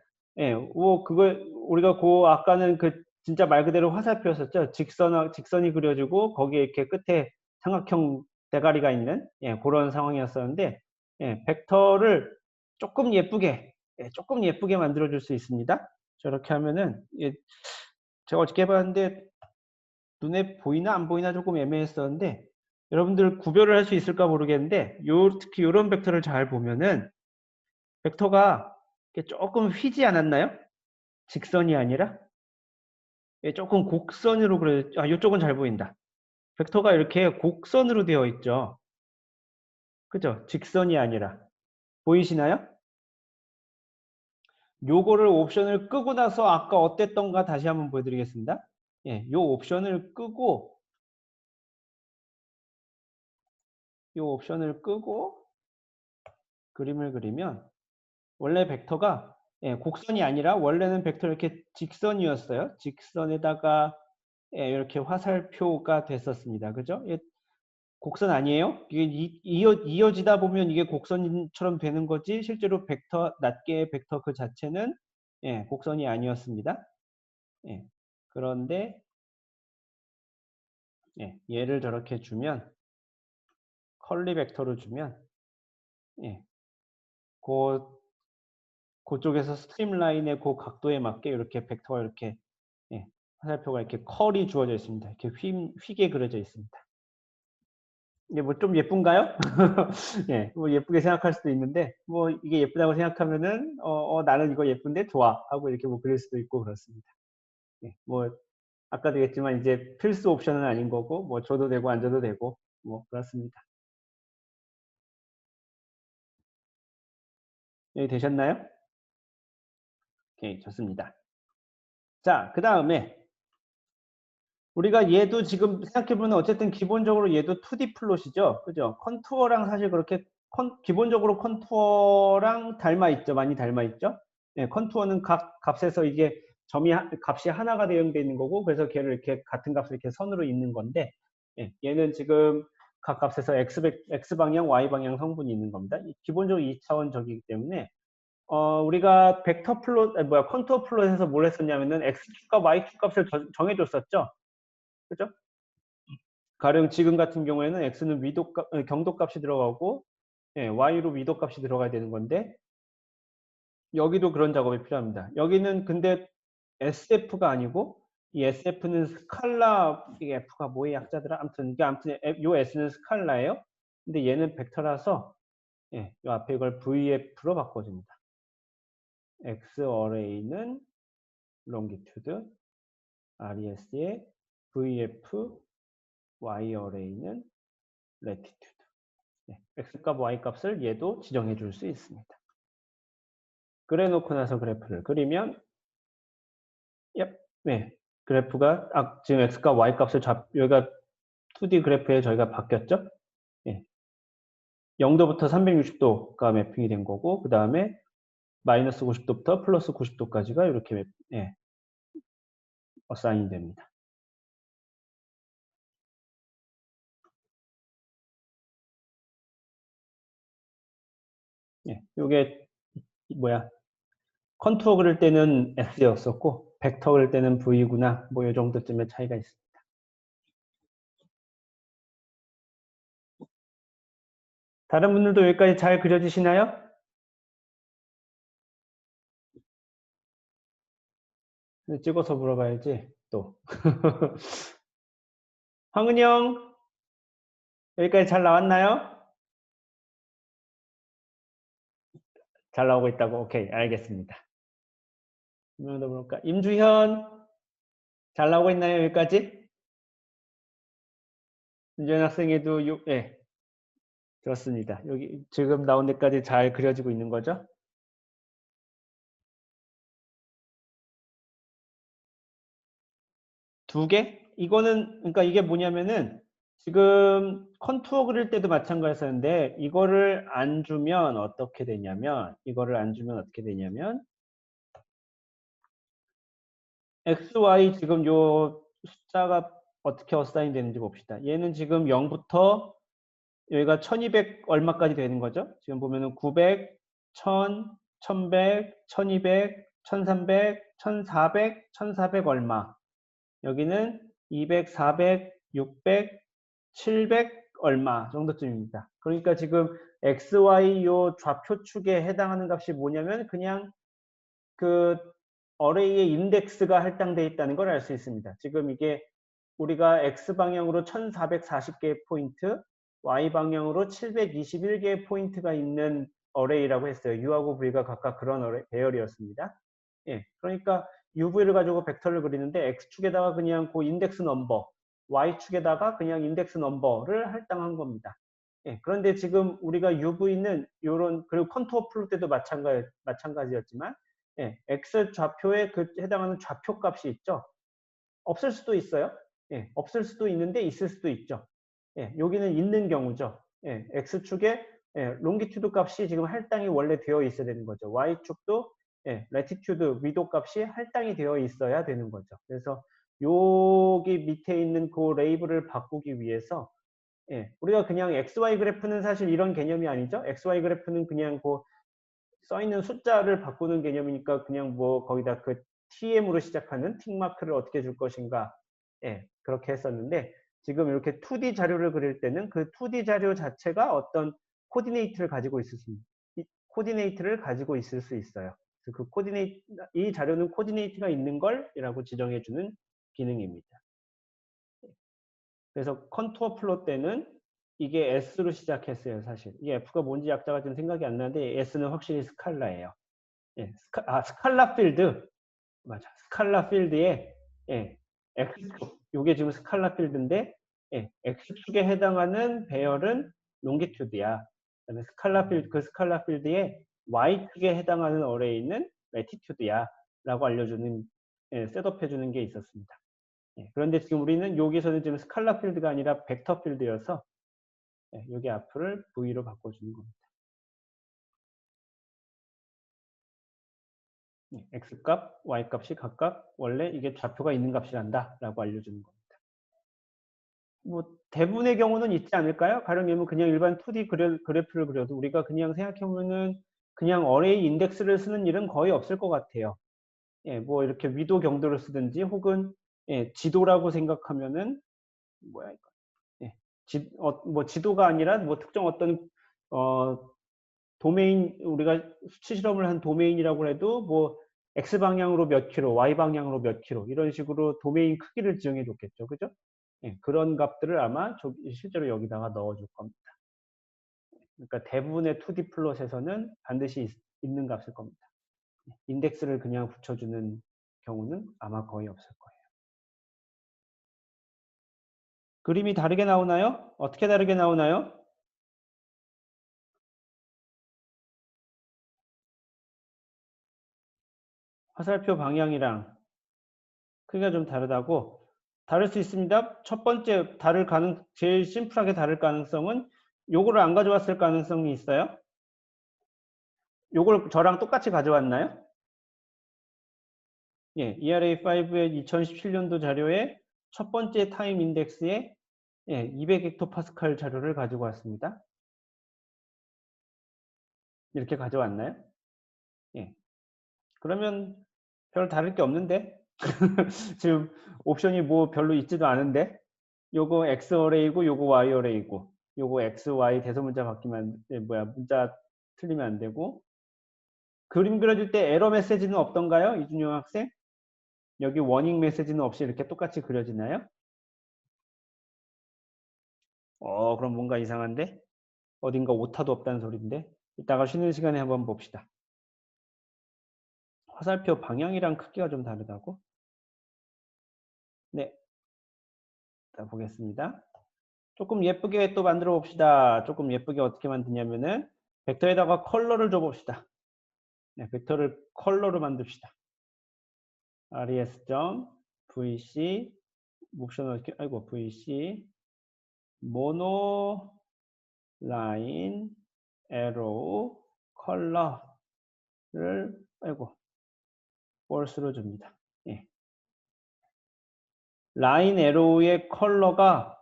뭐 그걸 우리가 아까는 그 진짜 말 그대로 화살표였었죠. 직선이 그려지고 거기에 이렇게 끝에 삼각형 대가리가 있는 그런 상황이었었는데 벡터를 조금 예쁘게, 조금 예쁘게 만들어줄 수 있습니다. 저렇게 하면은, 제가 어저께 해봤는데, 눈에 보이나 안 보이나 조금 애매했었는데, 여러분들 구별을 할 수 있을까 모르겠는데, 특히 이런 벡터를 잘 보면은, 벡터가 조금 휘지 않았나요? 직선이 아니라? 조금 곡선으로 이쪽은 잘 보인다. 벡터가 이렇게 곡선으로 되어 있죠. 그죠? 직선이 아니라. 보이시나요? 요거를 옵션을 끄고 나서 아까 어땠던가 다시 한번 보여드리겠습니다. 요 옵션을 끄고, 그림을 그리면, 원래 벡터가 곡선이 아니라 원래는 벡터 이렇게 직선이었어요. 직선에다가 이렇게 화살표가 됐었습니다. 그죠? 곡선 아니에요? 이게 이어지다 보면 이게 곡선처럼 되는 거지 실제로 낱개의 벡터 그 자체는 곡선이 아니었습니다. 그런데 얘를 저렇게 주면 컬리 벡터로 주면 그쪽에서 스트림라인의 그 각도에 맞게 이렇게 벡터가 이렇게 화살표가 이렇게 컬이 주어져 있습니다. 이렇게 휘게 그려져 있습니다. 이게 뭐 좀 예쁜가요? 뭐 예쁘게 생각할 수도 있는데, 뭐 이게 예쁘다고 생각하면은, 나는 이거 예쁜데 좋아. 하고 이렇게 뭐 그릴 수도 있고 그렇습니다. 뭐, 아까도 얘기했지만 이제 필수 옵션은 아닌 거고, 뭐 줘도 되고 안 줘도 되고, 뭐 그렇습니다. 여기 되셨나요? 오케이, 좋습니다. 자, 그 다음에, 우리가 얘도 지금 생각해보면 어쨌든 기본적으로 얘도 2D 플롯이죠. 그죠? 컨투어랑 사실 그렇게 기본적으로 컨투어랑 닮아있죠. 많이 닮아있죠. 컨투어는 각 값에서 이게 값이 하나가 대응되어 있는 거고 그래서 걔를 이렇게 같은 값을 이렇게 선으로 있는 건데 얘는 지금 각 값에서 X방향, Y방향 성분이 있는 겁니다. 기본적으로 2차원적이기 때문에 우리가 컨투어 플롯에서 뭘 했었냐면은 X축과 Y축 값을 정해줬었죠. 그죠? 가령 지금 같은 경우에는 x는 경도값이 들어가고 y로 위도값이 들어가야 되는 건데 여기도 그런 작업이 필요합니다. 여기는 근데 SF가 아니고 이 SF는 스칼라, 이 F가 뭐의 약자더라? 아무튼 요 S는 스칼라예요. 근데 얘는 벡터라서 요 앞에 이걸 VF로 바꿔줍니다. X 어레이는 롱기튜드, RES의 VF, Y 어레이는 레티튜드. X값, Y값을 얘도 지정해 줄 수 있습니다. 그래 놓고 나서 그래프를 그리면 그래프가 지금 X값, Y값을 여기가 2D 그래프에 저희가 바뀌었죠? 0도부터 360도가 매핑이 된 거고 그 다음에 마이너스 90도부터 플러스 90도까지가 이렇게 어사인이 됩니다. 요게 컨투어 그릴 때는 S였었고 벡터 그릴 때는 V구나 뭐 요 정도쯤의 차이가 있습니다. 다른 분들도 여기까지 잘 그려지시나요? 찍어서 물어봐야지 또. 황은이 형 여기까지 잘 나왔나요? 잘 나오고 있다고? 오케이, 알겠습니다. 더 볼까? 임주현 잘 나오고 있나요? 여기까지? 임주현 학생에도 그렇습니다. 여기 지금 나온 데까지 잘 그려지고 있는 거죠? 두 개? 이거는 그러니까 이게 뭐냐면은 지금 컨투어 그릴 때도 마찬가지였는데 이거를 안 주면 어떻게 되냐면 X, Y 지금 요 숫자가 어떻게 어사인 되는지 봅시다. 얘는 지금 0부터 여기가 1200 얼마까지 되는 거죠? 지금 보면은 900, 1000, 1100, 1200, 1300, 1400, 1400 얼마. 여기는 200, 400, 600, 700 얼마 정도쯤입니다. 그러니까 지금 XY 요 좌표축에 해당하는 값이 뭐냐면 그냥 그 어레이의 인덱스가 할당되어 있다는 걸 알 수 있습니다. 지금 이게 우리가 X방향으로 1440개의 포인트, Y방향으로 721개의 포인트가 있는 어레이라고 했어요. U하고 V가 각각 그런 배열이었습니다. 예, 그러니까 UV를 가지고 벡터를 그리는데 X축에다가 그냥 그 인덱스 넘버, Y축에다가 그냥 인덱스 넘버를 할당한 겁니다. 예, 그런데 지금 우리가 UV는 요런, 그리고 컨투어 플롯 때도 마찬가지였지만, 예, X 좌표에 그 해당하는 좌표 값이 있죠. 없을 수도 있어요. 예, 없을 수도 있는데 있을 수도 있죠. 예, 여기는 있는 경우죠. 예, X축에 예, 롱기튜드 값이 지금 할당이 원래 되어 있어야 되는 거죠. Y축도 예, 레티튜드, 위도 값이 할당이 되어 있어야 되는 거죠. 그래서 여기 밑에 있는 그 레이블을 바꾸기 위해서 예, 우리가 그냥 XY 그래프는 사실 이런 개념이 아니죠. XY 그래프는 그냥 그 써있는 숫자를 바꾸는 개념이니까 그냥 뭐 거기다 그 TM으로 시작하는 틱마크를 어떻게 줄 것인가 예, 그렇게 했었는데 지금 이렇게 2D 자료를 그릴 때는 그 2D 자료 자체가 어떤 코디네이트를 가지고 있을 수 코디네이트를 가지고 있을 수 있어요. 그래서 그 코디네이트 이 자료는 코디네이트가 있는 걸이라고 지정해 주는 기능입니다. 그래서 컨투어 플롯 때는 이게 S로 시작했어요, 사실. 이게 F가 뭔지 약자가 좀 생각이 안 나는데 S는 확실히 스칼라예요. 예, 스칼라 필드. 맞아. 스칼라 필드에 예, X축. 요게 지금 스칼라 필드인데 예, X축에 해당하는 배열은 롱기튜드야. 그다음에 스칼라 필드 그 스칼라 필드에 Y축에 해당하는 어레이는 레티튜드야. 라고 알려주는 예, 셋업해 주는 게 있었습니다. 예, 그런데 지금 우리는 여기서는 지금 스칼라 필드가 아니라 벡터 필드여서 예, 여기 앞을 V로 바꿔주는 겁니다. X값, Y값이 각각 원래 이게 좌표가 있는 값이란다 라고 알려주는 겁니다. 뭐 대부분의 경우는 있지 않을까요? 가령 예면 그냥 일반 2D 그래프를 그려도 우리가 그냥 생각해보면은 그냥 어레이 인덱스를 쓰는 일은 거의 없을 것 같아요. 예, 뭐 이렇게 위도 경도를 쓰든지 혹은 예, 지도라고 생각하면은 뭐야 이거? 예, 뭐 지도가 아니라 뭐 특정 어떤 어, 도메인 우리가 수치 실험을 한 도메인이라고 해도 뭐 X 방향으로 몇 킬로, Y 방향으로 몇 킬로 이런 식으로 도메인 크기를 지정해 줬겠죠, 그죠? 예, 그런 값들을 아마 실제로 여기다가 넣어줄 겁니다. 그러니까 대부분의 2D 플롯에서는 반드시 있는 값일 겁니다. 인덱스를 그냥 붙여주는 경우는 아마 거의 없을 거예요. 그림이 다르게 나오나요? 어떻게 다르게 나오나요? 화살표 방향이랑 크기가 좀 다르다고? 다를 수 있습니다. 첫 번째 제일 심플하게 다를 가능성은 요거를 안 가져왔을 가능성이 있어요. 요걸 저랑 똑같이 가져왔나요? 예, ERA5의 2017년도 자료에 첫 번째 타임 인덱스에 예, 200헥토파스칼 자료를 가지고 왔습니다. 이렇게 가져왔나요? 예. 그러면 별 다를 게 없는데? 지금 옵션이 뭐 별로 있지도 않은데? 요거 X 어레이고 요거 Y 어레이고 요거 X, Y 대소문자 바뀌면 문자 틀리면 안 되고 그림 그려줄 때 에러 메시지는 없던가요? 이준영 학생? 여기 워닝 메시지는 없이 이렇게 똑같이 그려지나요? 그럼 뭔가 이상한데? 어딘가 오타도 없다는 소리인데? 이따가 쉬는 시간에 한번 봅시다. 화살표 방향이랑 크기가 좀 다르다고? 네. 자, 보겠습니다. 조금 예쁘게 또 만들어 봅시다. 조금 예쁘게 어떻게 만드냐면은 벡터에다가 컬러를 줘 봅시다. 네, 벡터를 컬러로 만듭시다. res.vc 옵션을 아이고 vc 모노 라인 에로우 컬러를 아이고 false로 줍니다. 예. 라인 에로우의 컬러가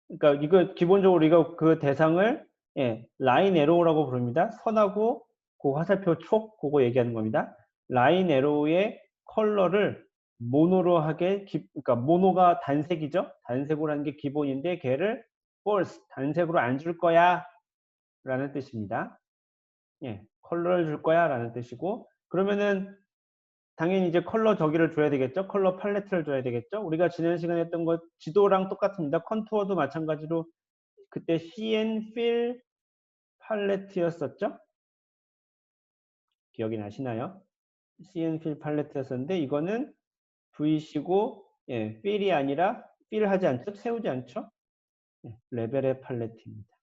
그러니까 이거 기본적으로 우리가 그 대상을 예, 라인 에로우라고 부릅니다. 선하고 그 화살표 촉 그거 얘기하는 겁니다. 라인 에로우의 컬러를 모노로 하게 그러니까 모노가 단색이죠. 단색으로 하는 게 기본인데 걔를 false 단색으로 안 줄 거야 라는 뜻입니다. 예, 컬러를 줄 거야 라는 뜻이고, 그러면은 당연히 이제 컬러 저기를 줘야 되겠죠. 컬러 팔레트를 줘야 되겠죠. 우리가 지난 시간에 했던 것 지도랑 똑같습니다. 컨투어도 마찬가지로 그때 CN 필 팔레트였었죠. 기억이 나시나요? CN 필 팔레트였었는데 이거는 V시고, 예, 필이 아니라 필 하지 않죠. 세우지 않죠. 예, 레벨의 팔레트입니다.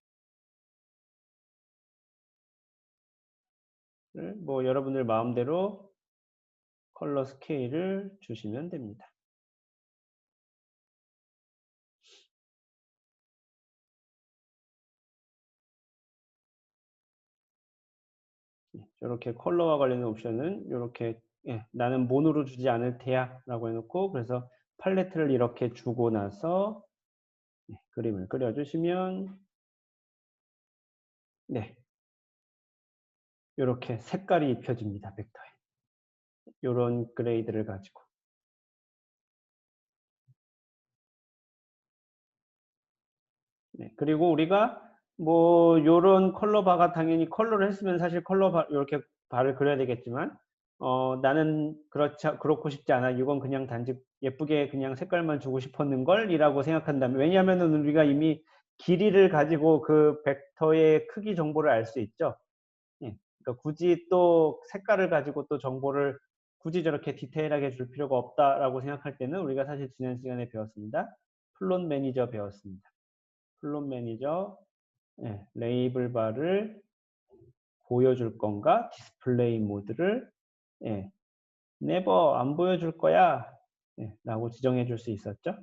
뭐 여러분들 마음대로 컬러 스케일을 주시면 됩니다. 이렇게 컬러와 관련된 옵션은 이렇게, 예, 나는 모노로 주지 않을 테야 라고 해놓고, 그래서 팔레트를 이렇게 주고 나서, 네, 그림을 그려주시면, 네, 이렇게 색깔이 입혀집니다. 벡터에. 이런 그레이드를 가지고. 네, 그리고 우리가 뭐 요런 컬러 바가 당연히 컬러를 했으면 사실 컬러 바 이렇게 바를 그려야 되겠지만, 나는 그렇고 싶지 않아. 이건 그냥 단지 예쁘게 그냥 색깔만 주고 싶었는 걸이라고 생각한다면, 왜냐하면은 우리가 이미 길이를 가지고 그 벡터의 크기 정보를 알 수 있죠. 예. 그러니까 굳이 또 색깔을 가지고 또 정보를 굳이 저렇게 디테일하게 줄 필요가 없다라고 생각할 때는 우리가 사실 지난 시간에 배웠습니다. 플롯 매니저 배웠습니다. 플롯 매니저, 예, 레이블 바를 보여줄 건가? 디스플레이 모드를, 예, 네버 안 보여줄 거야, 예, 라고 지정해 줄 수 있었죠.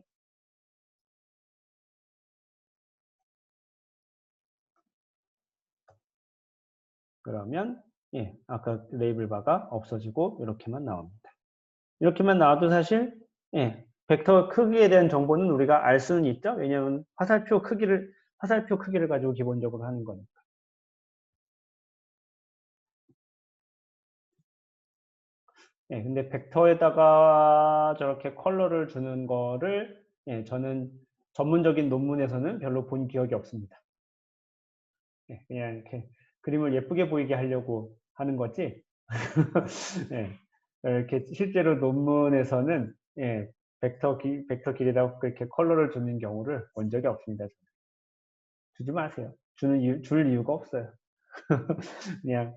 그러면, 예, 아까 레이블 바가 없어지고 이렇게만 나옵니다. 이렇게만 나와도 사실, 예, 벡터 크기에 대한 정보는 우리가 알 수는 있죠. 왜냐하면 화살표 크기를 가지고 기본적으로 하는 거니까. 예, 근데 벡터에다가 저렇게 컬러를 주는 거를, 예, 저는 전문적인 논문에서는 별로 본 기억이 없습니다. 예, 그냥 이렇게 그림을 예쁘게 보이게 하려고 하는 거지. 예, 이렇게 실제로 논문에서는, 예, 벡터 길이라고 그렇게 컬러를 주는 경우를 본 적이 없습니다. 주지 마세요. 줄 이유가 없어요. 그냥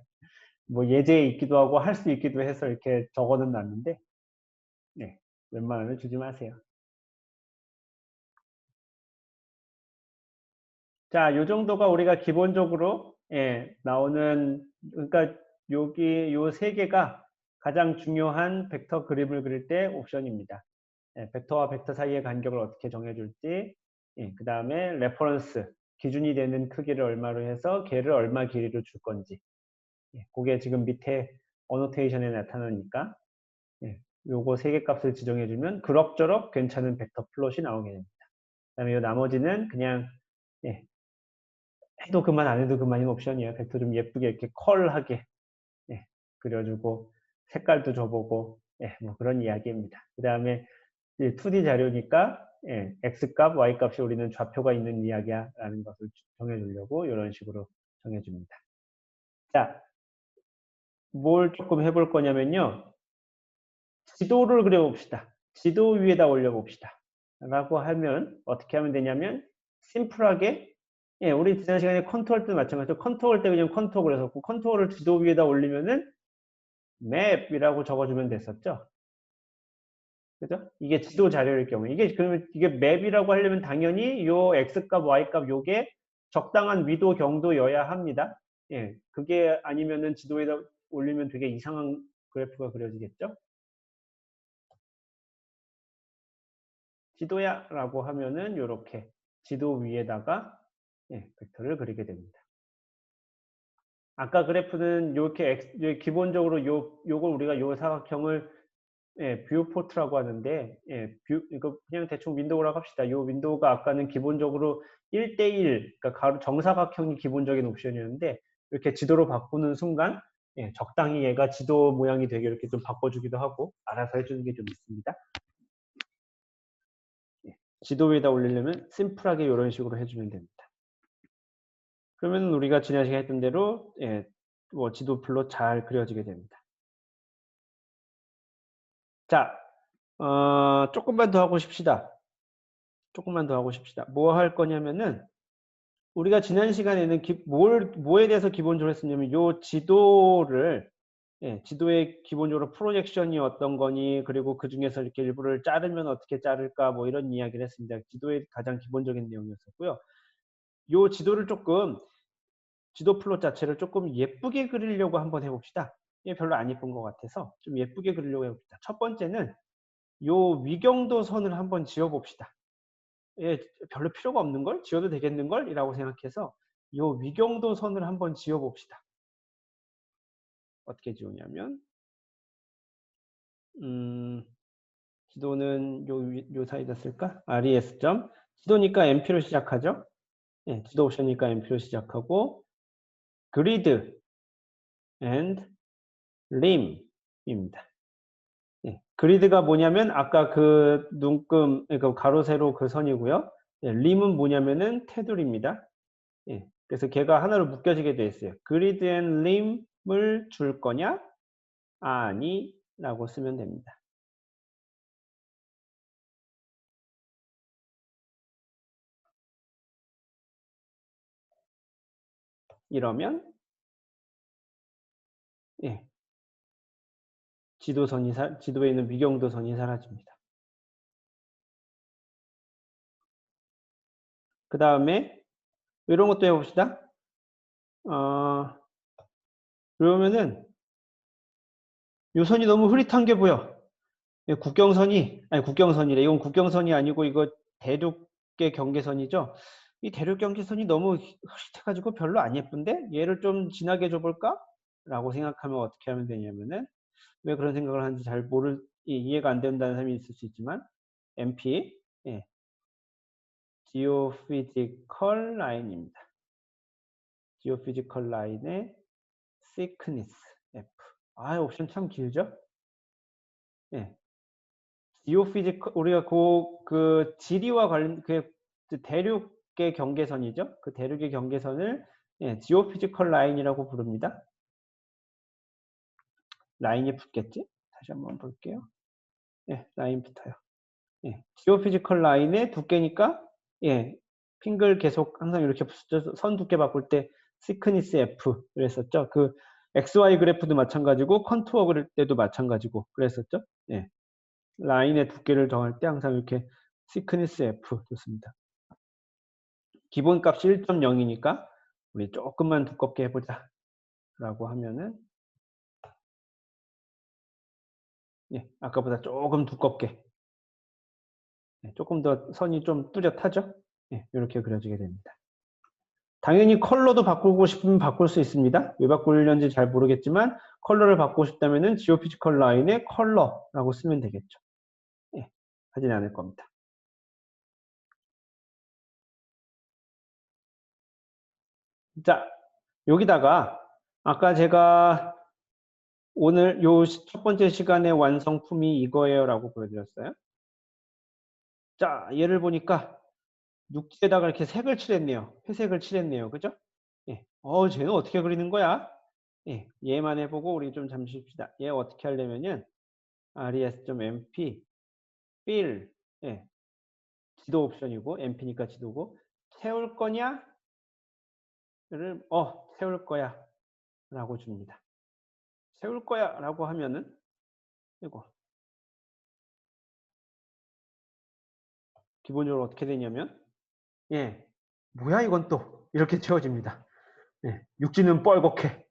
뭐 예제에 있기도 하고 할 수 있기도 해서 이렇게 적어는 놨는데, 네, 웬만하면 주지 마세요. 자, 요 정도가 우리가 기본적으로, 예, 나오는, 그러니까 여기 요 세 개가 가장 중요한 벡터 그림을 그릴 때 옵션입니다. 예, 벡터와 벡터 사이의 간격을 어떻게 정해줄지, 예, 그 다음에 레퍼런스, 기준이 되는 크기를 얼마로 해서 걔를 얼마 길이로 줄 건지, 예, 그게 지금 밑에 어노테이션에 나타나니까, 예, 요거 세 개 값을 지정해주면 그럭저럭 괜찮은 벡터 플롯이 나오게 됩니다. 그 다음에 요 나머지는 그냥, 예, 해도 그만 안 해도 그만인 옵션이에요. 벡터 좀 예쁘게 이렇게 컬하게, 예, 그려주고 색깔도 줘보고, 예, 뭐 그런 이야기입니다. 그 다음에 2D 자료니까, 예, X값, Y값이 우리는 좌표가 있는 이야기야 라는 것을 정해주려고 이런 식으로 정해줍니다. 자, 뭘 조금 해볼 거냐면요. 지도를 그려봅시다. 지도 위에다 올려봅시다. 라고 하면 어떻게 하면 되냐면 심플하게, 예, 우리 지난 시간에 컨트롤 때도 마찬가지로 컨트롤 때 그냥 컨트롤 그랬었고, 컨트롤을 지도 위에다 올리면은 맵이라고 적어주면 됐었죠. 그죠? 이게 지도 자료일 경우에 그러면 이게 맵이라고 하려면 당연히 요 X값, Y값 요게 적당한 위도 경도여야 합니다. 예, 그게 아니면은 지도에다 올리면 되게 이상한 그래프가 그려지겠죠. 지도야 라고 하면은 이렇게 지도 위에다가, 예, 벡터를 그리게 됩니다. 아까 그래프는 기본적으로 요걸 우리가 요 사각형을, 예, 뷰포트라고 하는데, 예, 이거 그냥 대충 윈도우라고 합시다. 요 윈도우가 아까는 기본적으로 1대1, 그러니까 정사각형이 기본적인 옵션이었는데, 이렇게 지도로 바꾸는 순간, 예, 적당히 얘가 지도 모양이 되게 이렇게 좀 바꿔주기도 하고 알아서 해주는 게 좀 있습니다. 지도 위에다 올리려면 심플하게 이런 식으로 해주면 됩니다. 그러면 우리가 지난 시간에 했던 대로 예, 뭐 지도플로 잘 그려지게 됩니다. 자, 조금만 더 하고 싶시다. 조금만 더 하고 싶시다. 뭐 할 거냐면은 우리가 지난 시간에는 뭐에 대해서 기본적으로 했었냐면 요 지도를 예, 지도의 기본적으로 프로젝션이 어떤 거니 그리고 그중에서 이렇게 일부를 자르면 어떻게 자를까 뭐 이런 이야기를 했습니다. 지도의 가장 기본적인 내용이었었고요. 요 지도를 조금 지도 플롯 자체를 조금 예쁘게 그리려고 한번 해봅시다. 이게 별로 안 예쁜 것 같아서 좀 예쁘게 그리려고 해봅시다. 첫 번째는 요 위경도 선을 한번 지어봅시다. 예, 별로 필요가 없는 걸 지어도 되겠는 걸이라고 생각해서 요 위경도 선을 한번 지어봅시다. 어떻게 지우냐면 지도는 요 사이다 쓸까? res 점 지도니까 mp로 시작하죠. 예, 지도 옵션이니까 mp로 시작하고 grid and lim입니다. 예, 그리드가 뭐냐면 아까 그 눈금 그러니까 가로 세로 그 선이고요. 예, 림은 뭐냐면은 테두리입니다. 예, 그래서 걔가 하나로 묶여지게 돼 있어요. 그리드 앤 림을 줄 거냐? 아니라고 쓰면 됩니다. 이러면 예, 지도에 있는 위경도선이 사라집니다. 그 다음에 이런 것도 해봅시다. 그러면은 요 선이 너무 흐릿한 게 보여. 국경선이래. 이건 국경선이 아니고 이거 대륙의 경계선이죠. 이 대륙 경계선이 너무 흐릿해가지고 별로 안 예쁜데 얘를 좀 진하게 줘볼까? 라고 생각하면 어떻게 하면 되냐면은 왜 그런 생각을 하는지 잘 이해가 안 된다는 사람이 있을 수 있지만 MP 예, geophysical line입니다. geophysical line의 thickness F. 옵션 참 길죠? 예. geophysical 우리가 그 지리와 관련 그 대륙의 경계선이죠. 그 대륙의 경계선을 예, geophysical line이라고 부릅니다. 라인이 붙겠지? 다시 한번 볼게요. 예, 라인 붙어요. 예, geophysical line의 두께니까 예, 핑글 계속 항상 이렇게 선 두께 바꿀 때 thickness F 그랬었죠. 그 XY 그래프도 마찬가지고 컨투어 그릴 때도 마찬가지고 그랬었죠. 예. 라인의 두께를 정할 때 항상 이렇게 thickness F 좋습니다. 기본값이 1.0이니까 우리 조금만 두껍게 해보자 라고 하면은 예, 아까보다 조금 두껍게 예, 조금 더 선이 좀 뚜렷하죠. 예, 이렇게 그려지게 됩니다. 당연히 컬러도 바꾸고 싶으면 바꿀 수 있습니다. 왜 바꾸려는지 잘 모르겠지만 컬러를 바꾸고 싶다면 지오피지컬 라인의 컬러라고 쓰면 되겠죠. 예, 하진 않을 겁니다. 자, 여기다가 아까 제가 오늘 요 첫 번째 시간의 완성품이 이거예요 라고 보여드렸어요. 자, 얘를 보니까 육지에다가 이렇게 색을 칠했네요. 회색을 칠했네요. 그죠? 예. 쟤는 어떻게 그리는 거야? 예. 얘만 해보고 우리 좀 잠시 쉽시다. 얘 어떻게 하려면은 res.mp fill 예. 지도 옵션이고 mP니까 지도고 세울 거냐? 를 세울 거야 라고 줍니다. 세울 거야 라고 하면은 이거 기본적으로 어떻게 되냐면 예. 뭐야 이건 또 이렇게 채워집니다. 예. 육지는 뻘겋게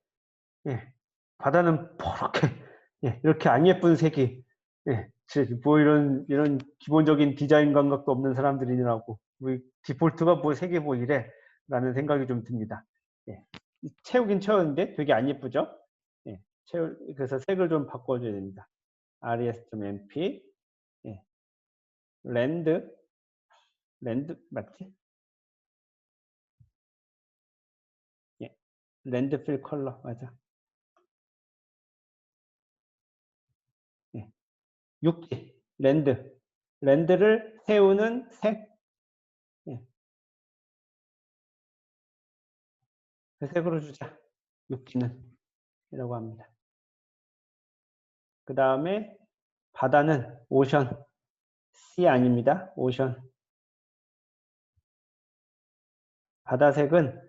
예. 바다는 퍼렇게 예. 이렇게 안 예쁜 색이 예. 뭐 이런 기본적인 디자인 감각도 없는 사람들이라고 뭐 디폴트가 뭐 색이 뭐 이래 라는 생각이 좀 듭니다. 예. 채우긴 채웠는데 되게 안 예쁘죠? 예. 그래서 색을 좀 바꿔줘야 됩니다. res.mp 예. 랜드 맞지? 예. 랜드 필 컬러 맞아. 예. 육지 랜드를 세우는 색 예. 회색으로 주자. 육지는 이라고 합니다. 그 다음에 바다는 오션, sea 아닙니다. 오션. 바다색은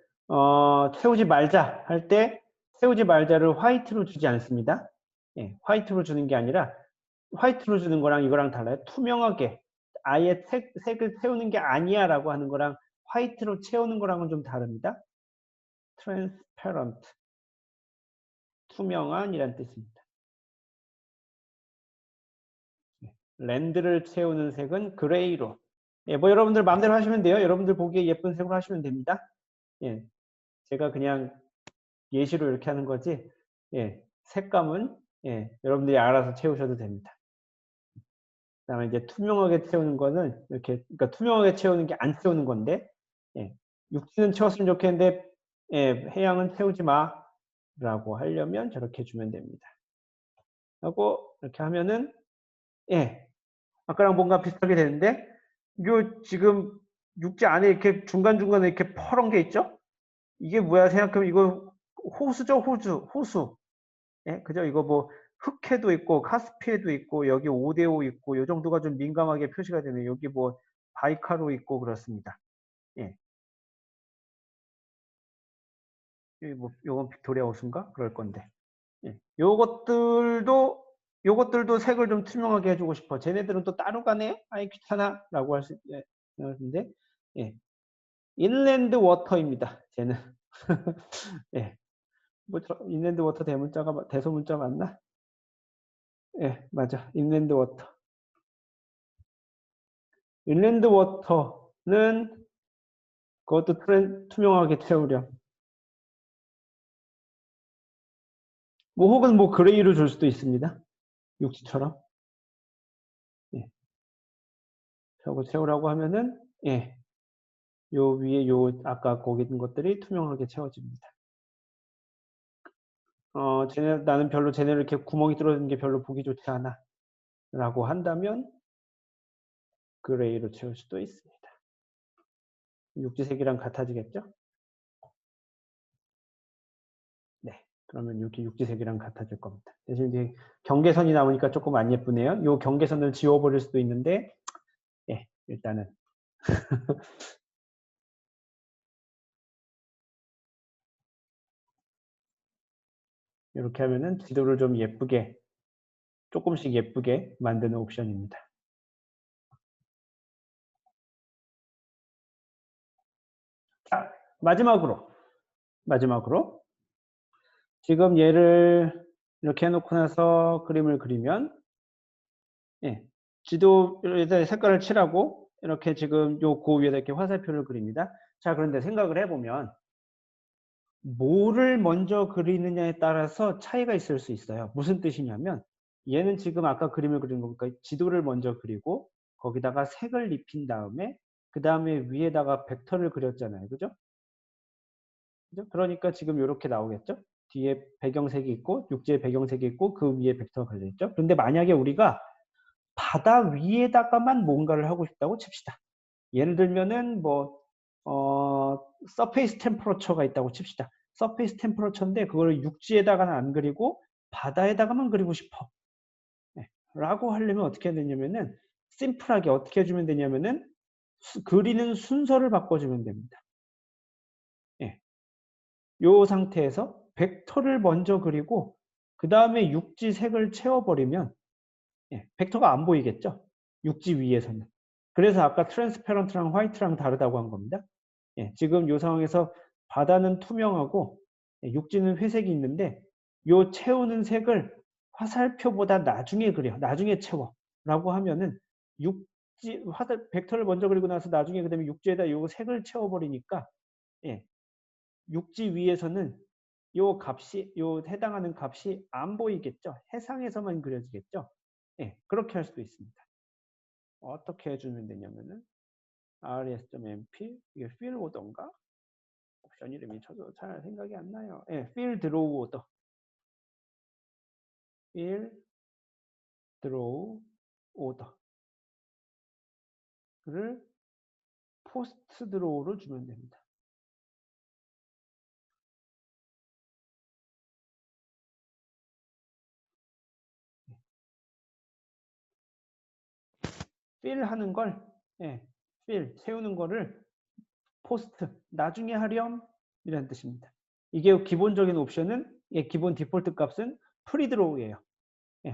채우지 말자 할 때 채우지 말자를 화이트로 주지 않습니다. 예, 화이트로 주는 게 아니라 화이트로 주는 거랑 이거랑 달라요. 투명하게 아예 색을 채우는 게 아니야라고 하는 거랑 화이트로 채우는 거랑은 좀 다릅니다. transparent, 투명한이란 뜻입니다. 랜드를 채우는 색은 그레이로. 예, 뭐 여러분들 마음대로 하시면 돼요. 여러분들 보기에 예쁜 색으로 하시면 됩니다. 예, 제가 그냥 예시로 이렇게 하는 거지. 예, 색감은 예, 여러분들이 알아서 채우셔도 됩니다. 그다음에 이제 투명하게 채우는 거는 이렇게 그러니까 투명하게 채우는 게 안 채우는 건데 예, 육지는 채웠으면 좋겠는데 예, 해양은 채우지 마라고 하려면 저렇게 주면 됩니다. 하고 이렇게 하면은 예, 아까랑 뭔가 비슷하게 되는데 요 지금 육지 안에 이렇게 중간중간에 이렇게 퍼런 게 있죠? 이게 뭐야 생각하면 이거 호수죠, 호수. 예, 그죠? 이거 뭐 흑해도 있고 카스피해도 있고 여기 5대5 있고 요 정도가 좀 민감하게 표시가 되네요. 여기 뭐 바이카로 있고 그렇습니다. 예. 여기 뭐 요건 빅토리아 호수인가? 그럴 건데. 예. 요것들도 색을 좀 투명하게 해주고 싶어. 쟤네들은 또 따로 가네? 아이 귀찮아라고 할 수 있는데 예. 인랜드 워터입니다. 쟤는 예. 뭐 인랜드 워터 대문자가 대소문자 맞나? 예, 맞아. 인랜드 워터. 인랜드 워터는 그것도 투명하게 채우렴. 뭐 혹은 뭐 그레이로 줄 수도 있습니다. 육지처럼. 예. 저거 채우라고 하면은 예. 요 위에 요 아까 거기 있는 것들이 투명하게 채워집니다. 나는 별로 쟤네를 이렇게 구멍이 뚫어진 게 별로 보기 좋지 않아. 라고 한다면 그레이로 채울 수도 있습니다. 육지색이랑 같아지겠죠? 네. 그러면 이렇게 육지색이랑 같아질 겁니다. 대신 이제 경계선이 나오니까 조금 안 예쁘네요. 요 경계선을 지워버릴 수도 있는데, 예, 일단은. 이렇게 하면은 지도를 좀 예쁘게, 조금씩 예쁘게 만드는 옵션입니다. 자, 마지막으로. 지금 얘를 이렇게 해놓고 나서 그림을 그리면, 예, 지도에다 색깔을 칠하고, 이렇게 지금 요 그 위에다 이렇게 화살표를 그립니다. 자, 그런데 생각을 해보면, 뭐를 먼저 그리느냐에 따라서 차이가 있을 수 있어요. 무슨 뜻이냐면 얘는 지금 아까 그림을 그린 거니까 지도를 먼저 그리고 거기다가 색을 입힌 다음에 그 다음에 위에다가 벡터를 그렸잖아요. 그죠? 그죠? 그러니까 지금 이렇게 나오겠죠? 뒤에 배경색이 있고 육지에 배경색이 있고 그 위에 벡터가 걸려있죠? 그런데 만약에 우리가 바다 위에다가만 뭔가를 하고 싶다고 칩시다. 예를 들면은 뭐 서페이스 템퍼러처가 있다고 칩시다. 서페이스 템퍼러처인데 그걸 육지에다가는 안 그리고 바다에다가만 그리고 싶어. 네. 라고 하려면 어떻게 해야 되냐면은 심플하게 어떻게 해주면 되냐면은 그리는 순서를 바꿔주면 됩니다. 예. 요 상태에서 벡터를 먼저 그리고 그 다음에 육지 색을 채워버리면 예, 벡터가 안 보이겠죠? 육지 위에서는. 그래서 아까 트랜스페런트랑 화이트랑 다르다고 한 겁니다. 예, 지금 이 상황에서 바다는 투명하고 예, 육지는 회색이 있는데 요 채우는 색을 화살표보다 나중에 그려. 나중에 채워. 라고 하면은 벡터를 먼저 그리고 나서 나중에 그다음에 육지에다 요 색을 채워버리니까 예, 육지 위에서는 요 해당하는 값이 안 보이겠죠. 해상에서만 그려지겠죠. 예, 그렇게 할 수도 있습니다. 어떻게 해주면 되냐면은 rs.mp 이게 fill order인가? 옵션 이름이 저도 잘 생각이 안 나요. 예, fill draw order. fill draw order를 post draw로 주면 됩니다. fill 하는 걸, fill, 채우는 거를 post, 나중에 하렴, 이라는 뜻입니다. 이게 기본적인 옵션은, 기본 디폴트 값은 프리드로우예요.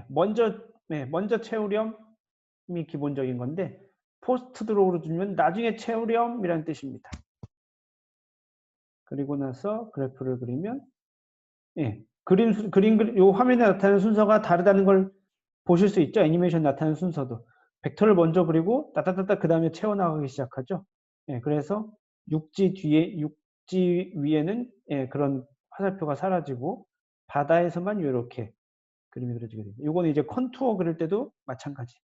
먼저 채우렴이 기본적인 건데, 포스트 드로우로 주면 나중에 채우렴이라는 뜻입니다. 그리고 나서 그래프를 그리면, 요 화면에 나타나는 순서가 다르다는 걸 보실 수 있죠. 애니메이션 나타나는 순서도. 벡터를 먼저 그리고 따따따따 그 다음에 채워나가기 시작하죠. 그래서 육지 위에는 그런 화살표가 사라지고 바다에서만 이렇게 그림이 그려지게 됩니다. 이거는 이제 컨투어 그릴 때도 마찬가지입니다.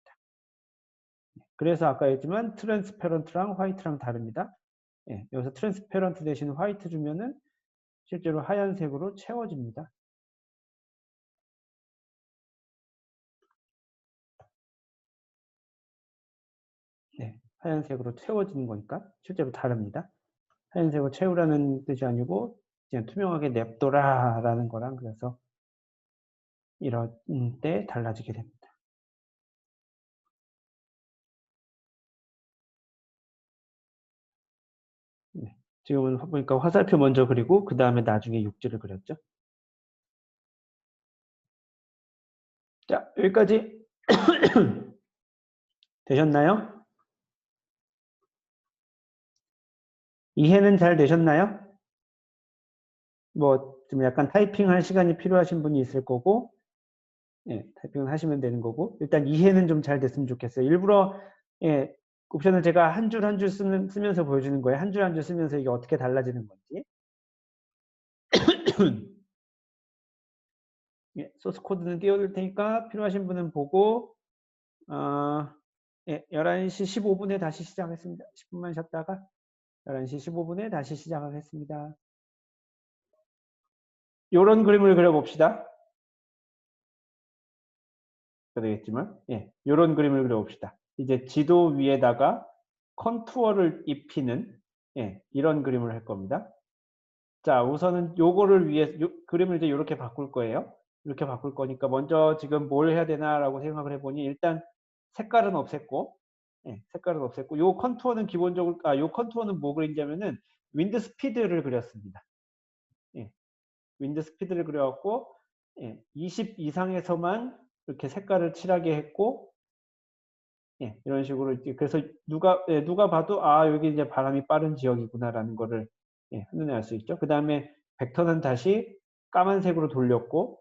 그래서 아까 했지만 트랜스페런트랑 화이트랑 다릅니다. 여기서 트랜스페런트 대신 화이트 주면은 실제로 하얀색으로 채워집니다. 하얀색으로 채워지는 거니까 실제로 다릅니다. 하얀색으로 채우라는 뜻이 아니고 그냥 투명하게 냅둬라라는 거랑 그래서 이럴 때 달라지게 됩니다. 지금은 보니까 화살표 먼저 그리고 그 다음에 나중에 육지를 그렸죠. 자, 여기까지 되셨나요? 이해는 잘 되셨나요? 뭐 좀 약간 타이핑할 시간이 필요하신 분이 있을 거고 타이핑을 하시면 되는 거고 일단 이해는 좀 잘 됐으면 좋겠어요. 일부러 옵션을 제가 한 줄 한 줄 쓰면서 보여주는 거예요. 한 줄 한 줄 쓰면서 이게 어떻게 달라지는 건지. 소스 코드는 띄워둘 테니까 필요하신 분은 보고 11시 15분에 다시 시작했습니다. 10분만 쉬었다가 11시 15분에 다시 시작하겠습니다. 이런 그림을 그려봅시다. 되겠지만 이런 그림을 그려봅시다. 이제 지도 위에다가 컨투어를 입히는 이런 그림을 할 겁니다. 자, 우선은 요거를 위해 그림을 이제 이렇게 바꿀 거예요. 이렇게 바꿀 거니까 먼저 지금 뭘 해야 되나라고 생각을 해보니 일단 색깔은 없앴고 색깔은 없앴고 요 컨투어는 기본적으로 요 컨투어는 뭐 그린다면은 윈드 스피드를 그렸습니다. 윈드 스피드를 그려갖고 20 이상에서만 이렇게 색깔을 칠하게 했고 이런 식으로 그래서 누가 봐도 아 여기 이제 바람이 빠른 지역이구나라는 거를 한눈에 알 수 있죠. 그 다음에 벡터는 다시 까만색으로 돌렸고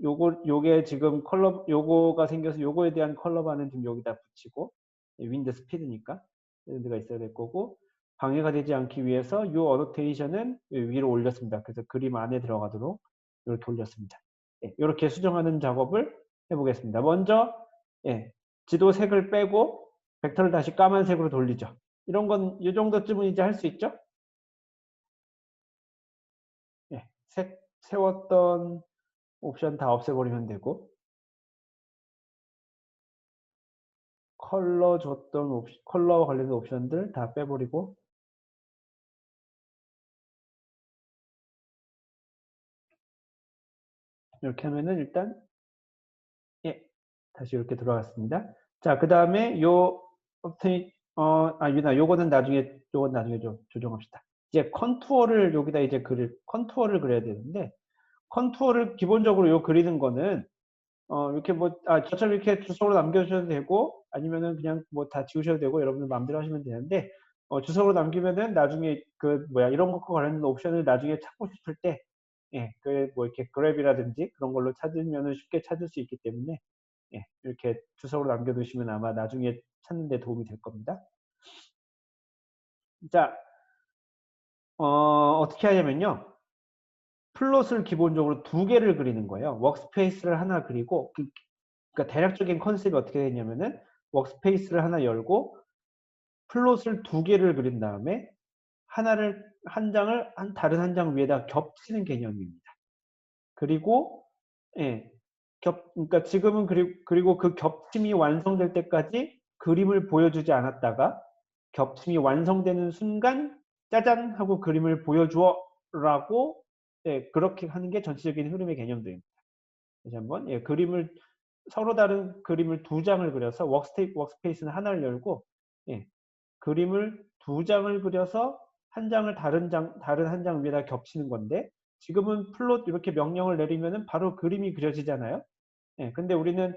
요게 지금 요거가 생겨서 요거에 대한 컬러바는 좀 여기다 붙이고 윈드 스피드니까 이런 데가 있어야 될 거고 방해가 되지 않기 위해서 요 어노테이션은 위로 올렸습니다. 그래서 그림 안에 들어가도록 이렇게 올렸습니다. 이렇게 수정하는 작업을 해보겠습니다. 먼저 지도 색을 빼고 벡터를 다시 까만색으로 돌리죠. 이런 건 이 정도쯤은 이제 할 수 있죠? 색 세웠던 옵션 다 없애버리면 되고 컬러 관련된 옵션들 다 빼버리고 이렇게 하면은 일단 다시 이렇게 들어갔습니다. 자, 그 다음에 요거는 나중에 좀 조정합시다. 이제 컨투어를 여기다 이제 컨투어를 그려야 되는데 컨투어를 기본적으로 그리는 거는 이렇게 저처럼 이렇게 주석으로 남겨주셔도 되고 아니면은 그냥 뭐 다 지우셔도 되고 여러분들 마음대로 하시면 되는데 주석으로 남기면은 나중에 이런 것과 관련된 옵션을 나중에 찾고 싶을 때 뭐 이렇게 그랩이라든지 그런 걸로 찾으면은 쉽게 찾을 수 있기 때문에 이렇게 주석으로 남겨두시면 아마 나중에 찾는 데 도움이 될 겁니다. 자, 어떻게 하냐면요. 플롯을 기본적으로 2개를 그리는 거예요. 워크스페이스를 하나 그리고 그러니까 대략적인 컨셉이 어떻게 되냐면은 워크스페이스를 하나 열고 플롯을 2개를 그린 다음에 한 장을 다른 한 장 위에다 겹치는 개념입니다. 그리고 그러니까 지금은 그리고 그 겹침이 완성될 때까지 그림을 보여주지 않았다가 겹침이 완성되는 순간 짜잔 하고 그림을 보여주어 라고 그렇게 하는 게 전체적인 흐름의 개념들입니다. 다시 한번 그림을 서로 다른 그림을 두 장을 그려서 워크스페이스는 하나를 열고, 예, 그림을 두 장을 그려서 한 장을 다른 한 장 위에다 겹치는 건데, 지금은 플롯 이렇게 명령을 내리면은 바로 그림이 그려지잖아요. 예, 근데 우리는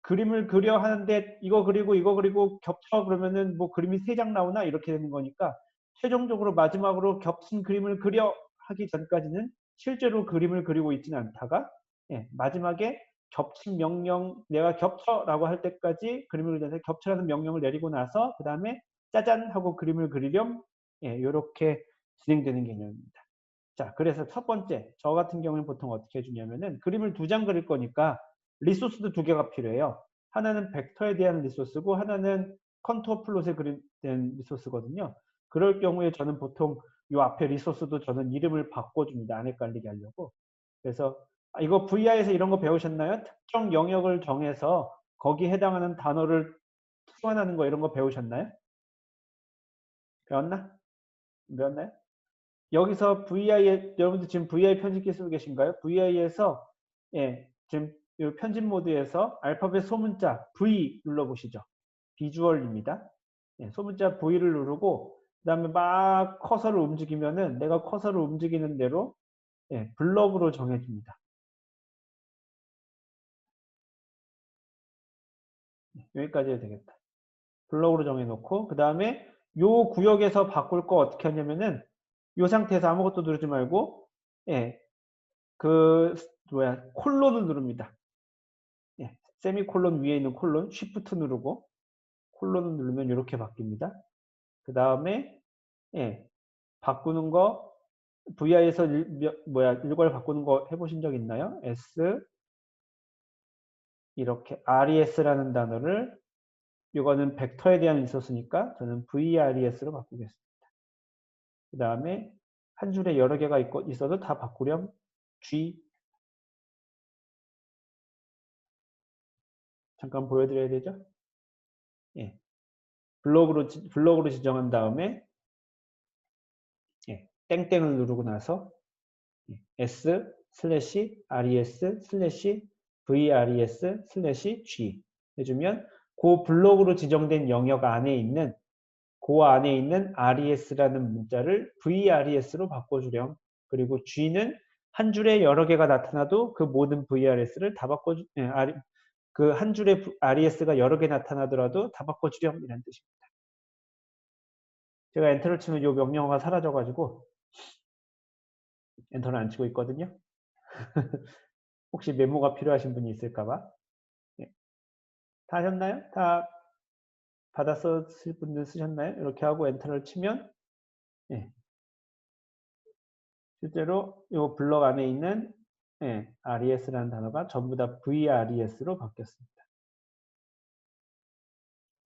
그림을 그려 하는데 이거 그리고 겹쳐 그러면은 뭐 그림이 세 장 나오나 이렇게 되는 거니까, 최종적으로 마지막으로 겹친 그림을 그려 하기 전까지는 실제로 그림을 그리고 있지는 않다가, 예, 마지막에 겹친 명령, 내가 겹쳐라고 할 때까지 그림을 그려서 겹쳐라는 명령을 내리고 나서 그 다음에 짜잔 하고 그림을 그리렴, 예, 이렇게 진행되는 개념입니다. 자, 그래서 첫 번째, 저 같은 경우는 보통 어떻게 해주냐면은 그림을 두 장 그릴 거니까 리소스도 두 개가 필요해요. 하나는 벡터에 대한 리소스고 하나는 컨투어 플롯에 대한 리소스거든요. 그럴 경우에 저는 보통 이 앞에 리소스도 저는 이름을 바꿔줍니다. 안 헷갈리게 하려고. 그래서 이거 VI에서 이런 거 배우셨나요? 특정 영역을 정해서 거기에 해당하는 단어를 소환하는 거 이런 거 배우셨나요? 배웠나? 배웠나요? 여기서 VI에 여러분들 지금 VI 편집기 쓰고 계신가요? VI에서, 예, 지금 이 편집 모드에서 알파벳 소문자 V 눌러보시죠. 비주얼입니다. 예, 소문자 V를 누르고 그다음에 막 커서를 움직이면은 내가 커서를 움직이는 대로, 예, 블럭으로 정해줍니다. 여기까지 해도 되겠다. 블럭으로 정해놓고 그 다음에 요 구역에서 바꿀 거 어떻게 하냐면은 요 상태에서 아무것도 누르지 말고, 예, 그 콜론을 누릅니다. 예, 세미콜론 위에 있는 콜론, 쉬프트 누르고 콜론을 누르면 이렇게 바뀝니다. 그 다음에, 예, 바꾸는 거 VI에서 일괄 바꾸는 거 해보신 적 있나요? S 이렇게 RES라는 단어를, 이거는 벡터에 대한 리소스니까 저는 VRES로 바꾸겠습니다. 그 다음에 한 줄에 여러 개가 있어도 다 바꾸렴 G. 잠깐 보여드려야 되죠? 예, 블록으로 지정한 다음에, 예, 땡땡을 누르고 나서, 예, S 슬래시 RES 슬래시 VRES 슬래시 G 해주면 그 블록으로 지정된 영역 안에 있는 그 안에 있는 RES라는 문자를 VRES로 바꿔주렴. 그리고 G는 한 줄에 여러 개가 나타나도 그 모든 VRS를 다 그 한 줄에 RES가 여러 개 나타나더라도 다 바꿔주렴 이런 뜻입니다. 제가 엔터를 치면 이 명령어가 사라져가지고 엔터를 안 치고 있거든요. 혹시 메모가 필요하신 분이 있을까봐. 네. 다 하셨나요? 다 받았을 분들 쓰셨나요? 이렇게 하고 엔터를 치면, 네, 실제로 이 블럭 안에 있는, 네, RES라는 단어가 전부 다 VRES로 바뀌었습니다.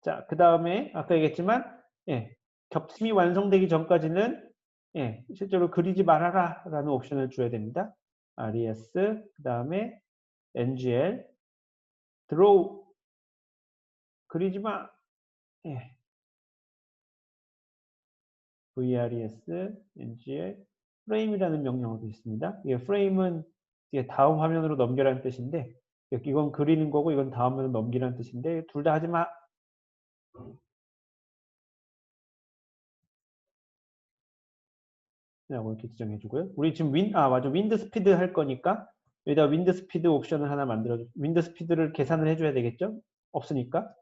자, 그 다음에 아까 얘기했지만, 예, 겹침이 완성되기 전까지는, 예, 실제로 그리지 말아라 라는 옵션을 줘야 됩니다. RES, 그 다음에 NGL, draw, 그리지 마. 예, VRES, NGL, 프레임이라는 명령어도 있습니다. 이 프레임은 다음 화면으로 넘겨라는 뜻인데, 이건 그리는 거고 이건 다음 화면으로 넘기라는 뜻인데 둘 다 하지 마. 라고 이렇게 지정해 주고요. 우리 지금 맞아. 윈드 스피드 할 거니까 여기다 윈드 스피드 옵션을 하나 만들어줘. 윈드 스피드를 계산을 해줘야 되겠죠? 없으니까.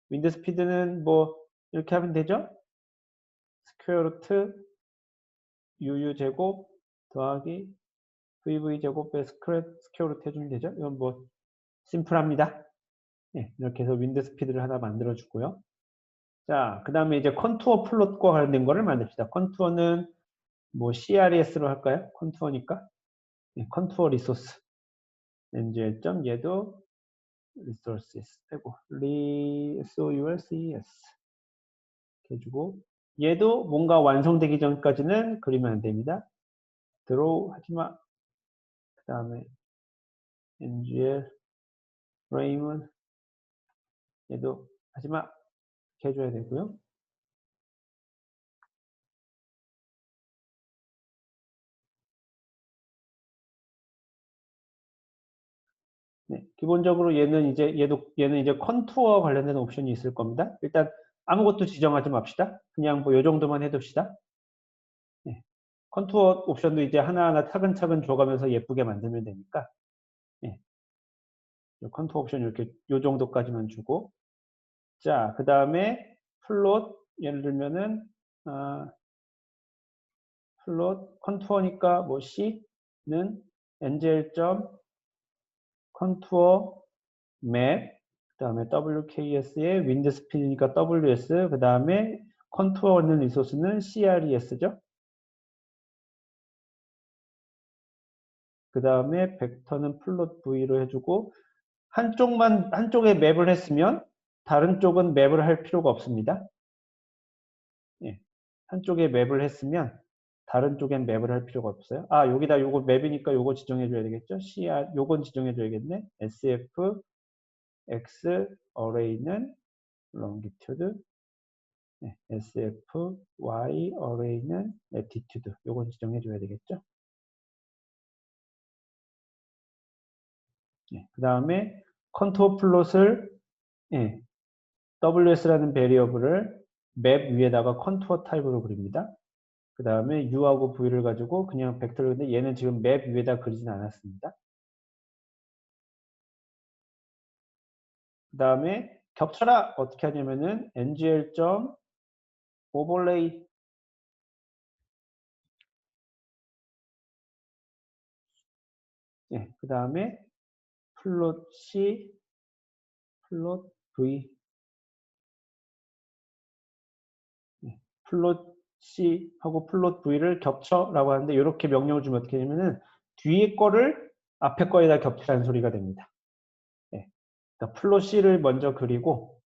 윈드 스피드는 뭐 이렇게 하면 되죠? 스퀘어 루트 UU 제곱 더하기 VV 제곱에 스퀘어 루트 해주면 되죠? 이건 뭐 심플합니다. 네, 이렇게 해서 윈드 스피드를 하나 만들어 주고요. 자, 그 다음에 이제 컨투어 플롯과 관련된 거를 만듭시다. 컨투어는 뭐 CRES로 할까요? 컨투어니까. 네, 컨투어 리소스. NGL 얘도 resources 빼고 resources 해주고, 얘도 뭔가 완성되기 전까지는 그리면 안 됩니다. draw 하지마. 그 다음에 NGL frame은 얘도 하지마 이렇게 해줘야 되고요. 네, 기본적으로 얘는 이제 컨투어 관련된 옵션이 있을 겁니다. 일단 아무것도 지정하지 맙시다. 그냥 뭐 요 정도만 해둡시다. 네. 컨투어 옵션도 이제 하나하나 차근차근 줘가면서 예쁘게 만들면 되니까. 네. 컨투어 옵션 이렇게 요 정도까지만 주고. 자, 그 다음에 플롯, 예를 들면은, 아, 플롯, 컨투어니까 뭐 C는 ngl 컨투어 맵, 그 다음에 WKS의 윈드 스피드니까 WS, 그 다음에 컨투어 있는 리소스는 CRES죠. 그 다음에 벡터는 플롯 V로 해주고, 한쪽에 맵을 했으면 다른 쪽은 맵을 할 필요가 없습니다. 예. 한쪽에 맵을 했으면 다른 쪽엔 맵을 할 필요가 없어요. 아, 여기다 요거 맵이니까 요거 지정해줘야 되겠죠? CR, 요건 지정해줘야겠네. SF, X, array는 longitude, 네, SF, Y, array는 latitude. 요건 지정해줘야 되겠죠? 네, 그 다음에 컨투어 플롯을 예, WS라는 베리어블을 맵 위에다가 컨투어 타입으로 그립니다. 그 다음에 U하고 V를 가지고 그냥 벡터를 근데 얘는 지금 맵 위에다 그리진 않았습니다. 그 다음에 겹쳐라 어떻게 하냐면은 ngl.overlay 예, 그 다음에 플롯 C, 플롯 V 예, 플롯 C하고 플롯 V를 겹쳐라고 하는데 이렇게 명령을 주면 어떻게 되냐면은 뒤에 거를 앞에 거에다 겹치라는 소리가 됩니다. 예, 그러니까 플롯 C를 먼저 그리고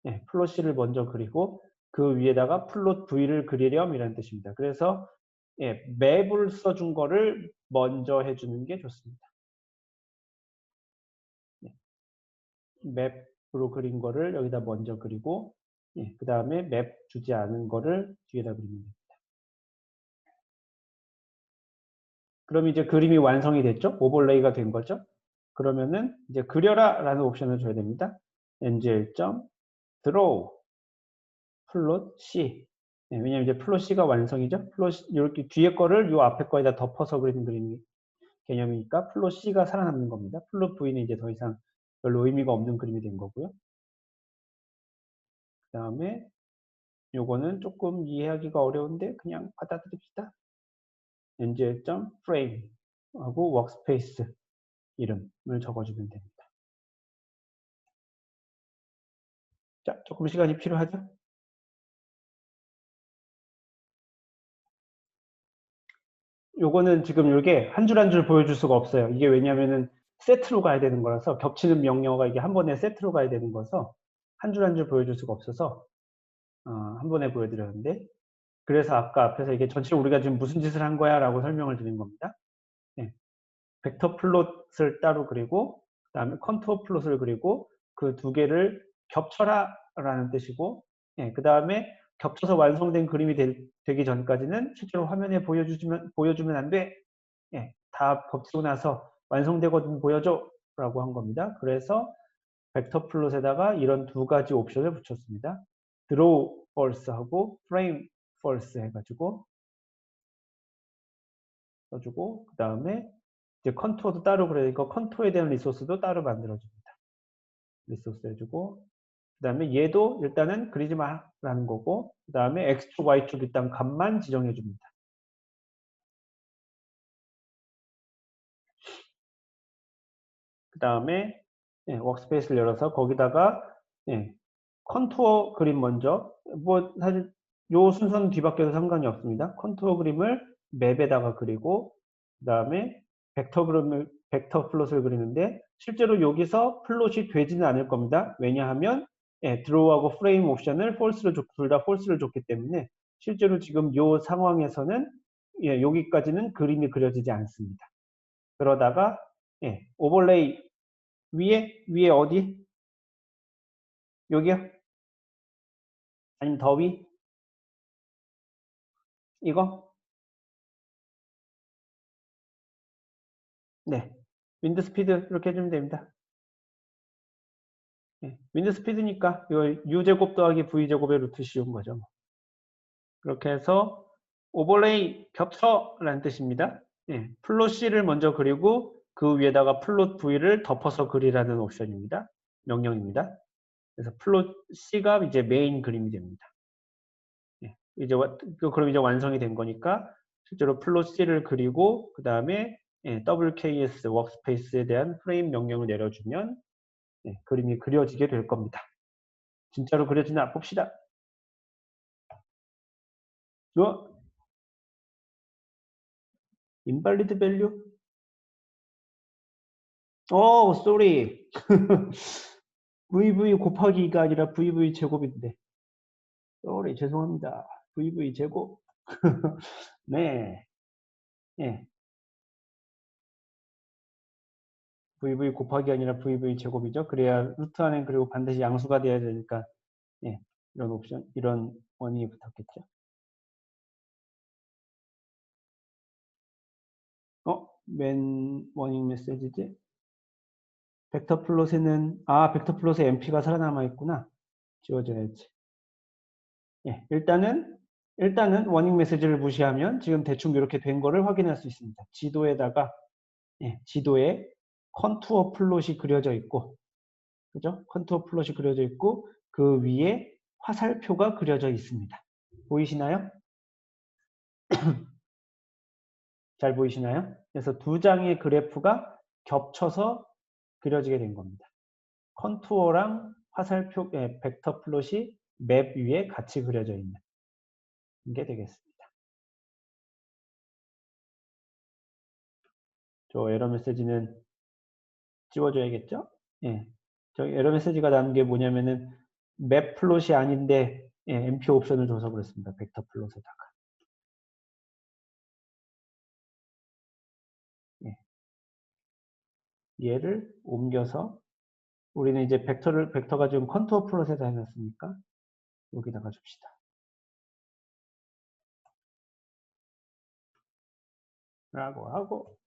예, 플롯 C를 먼저 그리고 그 위에다가 플롯 V를 그리렴 이라는 뜻입니다. 그래서 예, 맵을 써준 거를 먼저 해주는 게 좋습니다. 예, 맵으로 그린 거를 여기다 먼저 그리고 예, 그 다음에 맵 주지 않은 거를 뒤에다 그리면 됩니다. 그럼 이제 그림이 완성이 됐죠? 오버레이가 된 거죠? 그러면은 이제 그려라 라는 옵션을 줘야 됩니다. ngl.draw 플롯 C 네, 왜냐면 이제 플롯 C가 완성이죠? 플롯 C, 이렇게 뒤에 거를 요 앞에 거에다 덮어서 그리는 그림 개념이니까 플롯 C가 살아남는 겁니다. 플롯 V는 이제 더 이상 별로 의미가 없는 그림이 된 거고요. 그 다음에 요거는 조금 이해하기가 어려운데 그냥 받아들입시다. ngl.frame 하고 workspace 이름을 적어주면 됩니다. 자, 조금 시간이 필요하죠? 요거는 지금 이게 한 줄 한 줄 보여줄 수가 없어요. 이게 왜냐면은 세트로 가야 되는 거라서 겹치는 명령어가 이게 한 번에 세트로 가야 되는 거라서 한 줄 한 줄 보여줄 수가 없어서 한 번에 보여드렸는데 그래서 아까 앞에서 이게 전체 우리가 지금 무슨 짓을 한 거야 라고 설명을 드린 겁니다. 네. 벡터 플롯을 따로 그리고 그 다음에 컨투어 플롯을 그리고 그 두 개를 겹쳐라 라는 뜻이고 그 다음에 겹쳐서 완성된 그림이 되기 전까지는 실제로 화면에 보여주면 안 돼. 다 겹치고 나서 완성되거든 보여줘 라고 한 겁니다. 그래서 벡터 플롯에다가 이런 두 가지 옵션을 붙였습니다. draw false 하고 frame false 해가지고 써주고 그 다음에 이제 컨투어도 따로 그러니까 컨투어에 대한 리소스도 따로 만들어줍니다. 리소스 해주고 그 다음에 얘도 일단은 그리지 마라는 거고 그 다음에 X축, Y축 일단 값만 지정해 줍니다. 그 다음에 워크스페이스를 열어서 거기다가 컨투어 그림 먼저 뭐 사실 요 순서는 뒤바뀌어도 상관이 없습니다. 컨투어 그림을 맵에다가 그리고 그 다음에 벡터 플롯을 그리는데 실제로 여기서 플롯이 되지는 않을 겁니다. 왜냐하면 드로우하고 프레임 옵션을 둘 다 폴스를 줬기 때문에 실제로 지금 요 상황에서는 여기까지는 그림이 그려지지 않습니다. 그러다가 오버레이 위에 어디? 여기요? 아니면 더 위? 이거? 네. 윈드 스피드 이렇게 해주면 됩니다. 윈드 스피드니까 이거 u제곱 더하기 v제곱의 루트 씌운 거죠. 뭐. 그렇게 해서 오버레이 겹쳐라는 뜻입니다. 플롯 C를 먼저 그리고 그 위에다가 플롯 V를 덮어서 그리라는 옵션입니다. 명령입니다. 그래서 플롯 C가 이제 메인 그림이 됩니다. 이제 그럼 이제 완성이 된 거니까 실제로 플롯 C를 그리고 그 다음에 WKS 워크스페이스에 대한 프레임 명령을 내려주면 그림이 그려지게 될 겁니다. 진짜로 그려지나 봅시다. 인발리드 밸류? 쏘리. VV 곱하기가 아니라 VV 제곱인데. 쏘리, 죄송합니다. VV 제곱. 네. 예. VV 곱하기 아니라 VV 제곱이죠. 그래야 루트 안에 그리고 반드시 양수가 돼야 되니까, 이런 옵션, 이런 원인이 붙었겠죠. 맨 워닝 메시지지? 벡터 플롯에는, 벡터 플롯에 MP가 살아남아 있구나. 지워져야지. 일단은 워닝 메시지를 무시하면 지금 대충 이렇게 된 거를 확인할 수 있습니다. 지도에다가, 지도에 컨투어 플롯이 그려져 있고, 그죠? 컨투어 플롯이 그려져 있고, 그 위에 화살표가 그려져 있습니다. 보이시나요? 잘 보이시나요? 그래서 두 장의 그래프가 겹쳐서 그려지게 된 겁니다. 컨투어랑 화살표, 벡터 플롯이 맵 위에 같이 그려져 있는 게 되겠습니다. 저 에러 메시지는 지워줘야겠죠? 저 에러 메시지가 나는 게 뭐냐면은 맵 플롯이 아닌데 MP 옵션을 줘서 그렇습니다. 벡터 플롯에다가. 얘를 옮겨서 우리는 이제 벡터가 지금 컨투어 플롯에다 해놨으니까 여기다가 줍시다. 라고 하고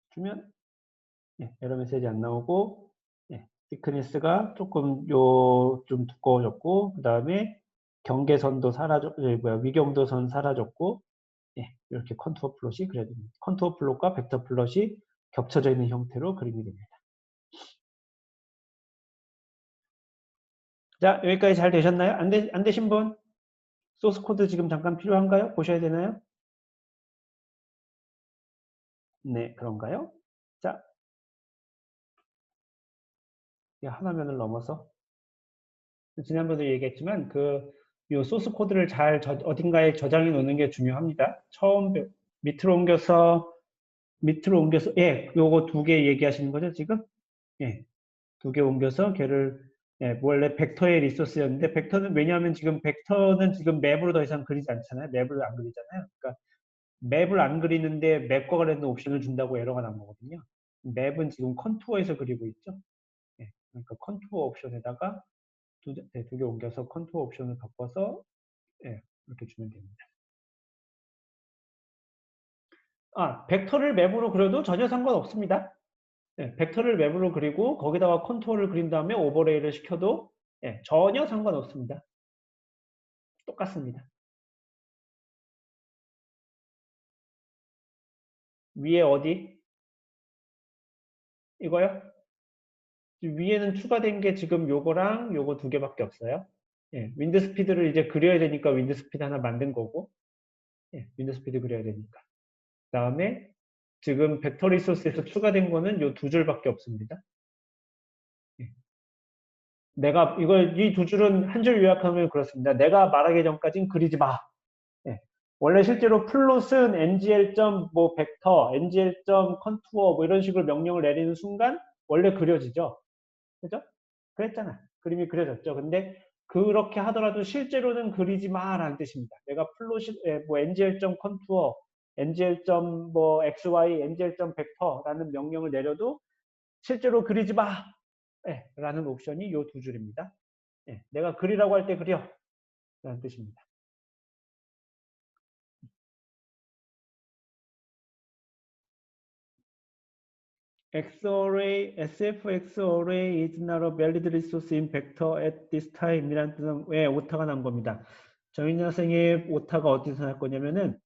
주면 에러 메시지 안 나오고 티크니스가 조금 좀 두꺼워졌고 그 다음에 경계선도 위경도선 사라졌고 이렇게 컨투어 플롯이 그려집니다. 컨투어 플롯과 벡터 플롯이 겹쳐져 있는 형태로 그림이 됩니다. 자, 여기까지 잘 되셨나요? 안 되신 분? 소스 코드 지금 잠깐 필요한가요? 보셔야 되나요? 네, 그런가요? 자, 하나면을 넘어서 지난번에도 얘기했지만 요 소스 코드를 잘 어딘가에 저장해 놓는 게 중요합니다. 처음 밑으로 옮겨서 요거 두 개 얘기하시는 거죠 지금? 두 개 옮겨서 걔를 원래 벡터의 리소스였는데 왜냐하면 지금 벡터는 지금 맵으로 더 이상 그리지 않잖아요. 맵을 안 그리잖아요. 그러니까 맵을 안 그리는데 맵과 관련된 옵션을 준다고 에러가 난 거거든요. 맵은 지금 컨투어에서 그리고 있죠. 그러니까 컨투어 옵션에다가 두 개 옮겨서 컨투어 옵션을 바꿔서 이렇게 주면 됩니다. 벡터를 맵으로 그려도 전혀 상관없습니다. 벡터를 맵으로 그리고 거기다가 컨투어를 그린 다음에 오버레이를 시켜도 전혀 상관없습니다. 똑같습니다. 위에 어디? 이거요? 위에는 추가된 게 지금 요거랑 요거 두 개밖에 없어요. 윈드 스피드를 이제 그려야 되니까 윈드 스피드 하나 만든 거고, 윈드 스피드 그려야 되니까. 그 다음에 지금 벡터 리소스에서 추가된 거는 요 두 줄밖에 없습니다. 이 두 줄은 한 줄 요약하면 그렇습니다. 내가 말하기 전까진 그리지 마. 원래 실제로 플롯은 ngl. 뭐 벡터, ngl. 컨투어 뭐 이런 식으로 명령을 내리는 순간 원래 그려지죠. 그죠? 그랬잖아. 그림이 그려졌죠. 근데 그렇게 하더라도 실제로는 그리지 마라는 뜻입니다. 내가 뭐 ngl. 컨투어, ngl. 뭐 xy, ngl. 벡터라는 명령을 내려도 실제로 그리지 마 라는 옵션이 이 두 줄입니다. 내가 그리라고 할 때 그려 라는 뜻입니다. SF array is not a valid resource in vector at this time 이라는 뜻은 왜 오타가 난 겁니다. 정인영 선생의 오타가 어디서 날 거냐면은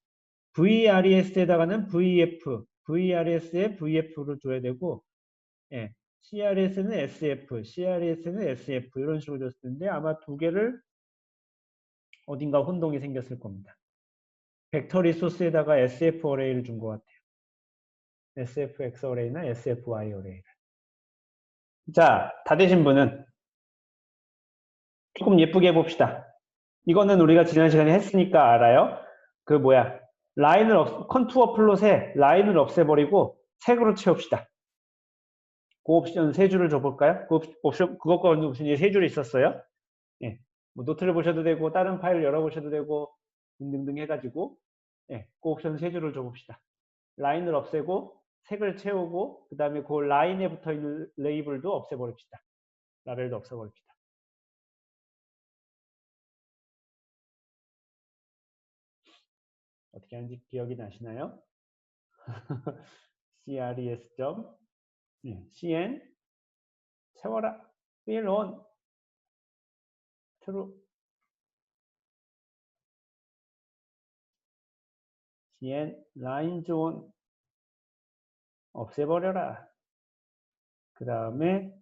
VRES에다가는 VF, VRS에 VF를 줘야 되고, 예, CRS는 SF, CRS는 SF 이런 식으로 줬을 텐데 아마 두 개를 어딘가 혼동이 생겼을 겁니다. 벡터 리소스에다가 SF 어레이를 준 것 같아요. SFX 어레이나 SFY 어레이를. 자, 다 되신 분은 조금 예쁘게 해봅시다. 이거는 우리가 지난 시간에 했으니까 알아요. 그 뭐야, 컨투어 플롯에 라인을 없애버리고 색으로 채웁시다. 그 옵션 세 줄을 줘볼까요? 그 옵션, 그것과 옵션이 세 줄이 있었어요. 예. 뭐 노트를 보셔도 되고, 다른 파일을 열어보셔도 되고, 등등등 해가지고, 예. 그 옵션 세 줄을 줘봅시다. 라인을 없애고, 색을 채우고, 그 다음에 그 라인에 붙어 있는 레이블도 없애버립시다. 라벨도 없애버립시다. 어떻게 하는지 기억이 나시나요? CRES 점, CN, 채워라, fill on, true, CN, line zone, 없애버려라. 그 다음에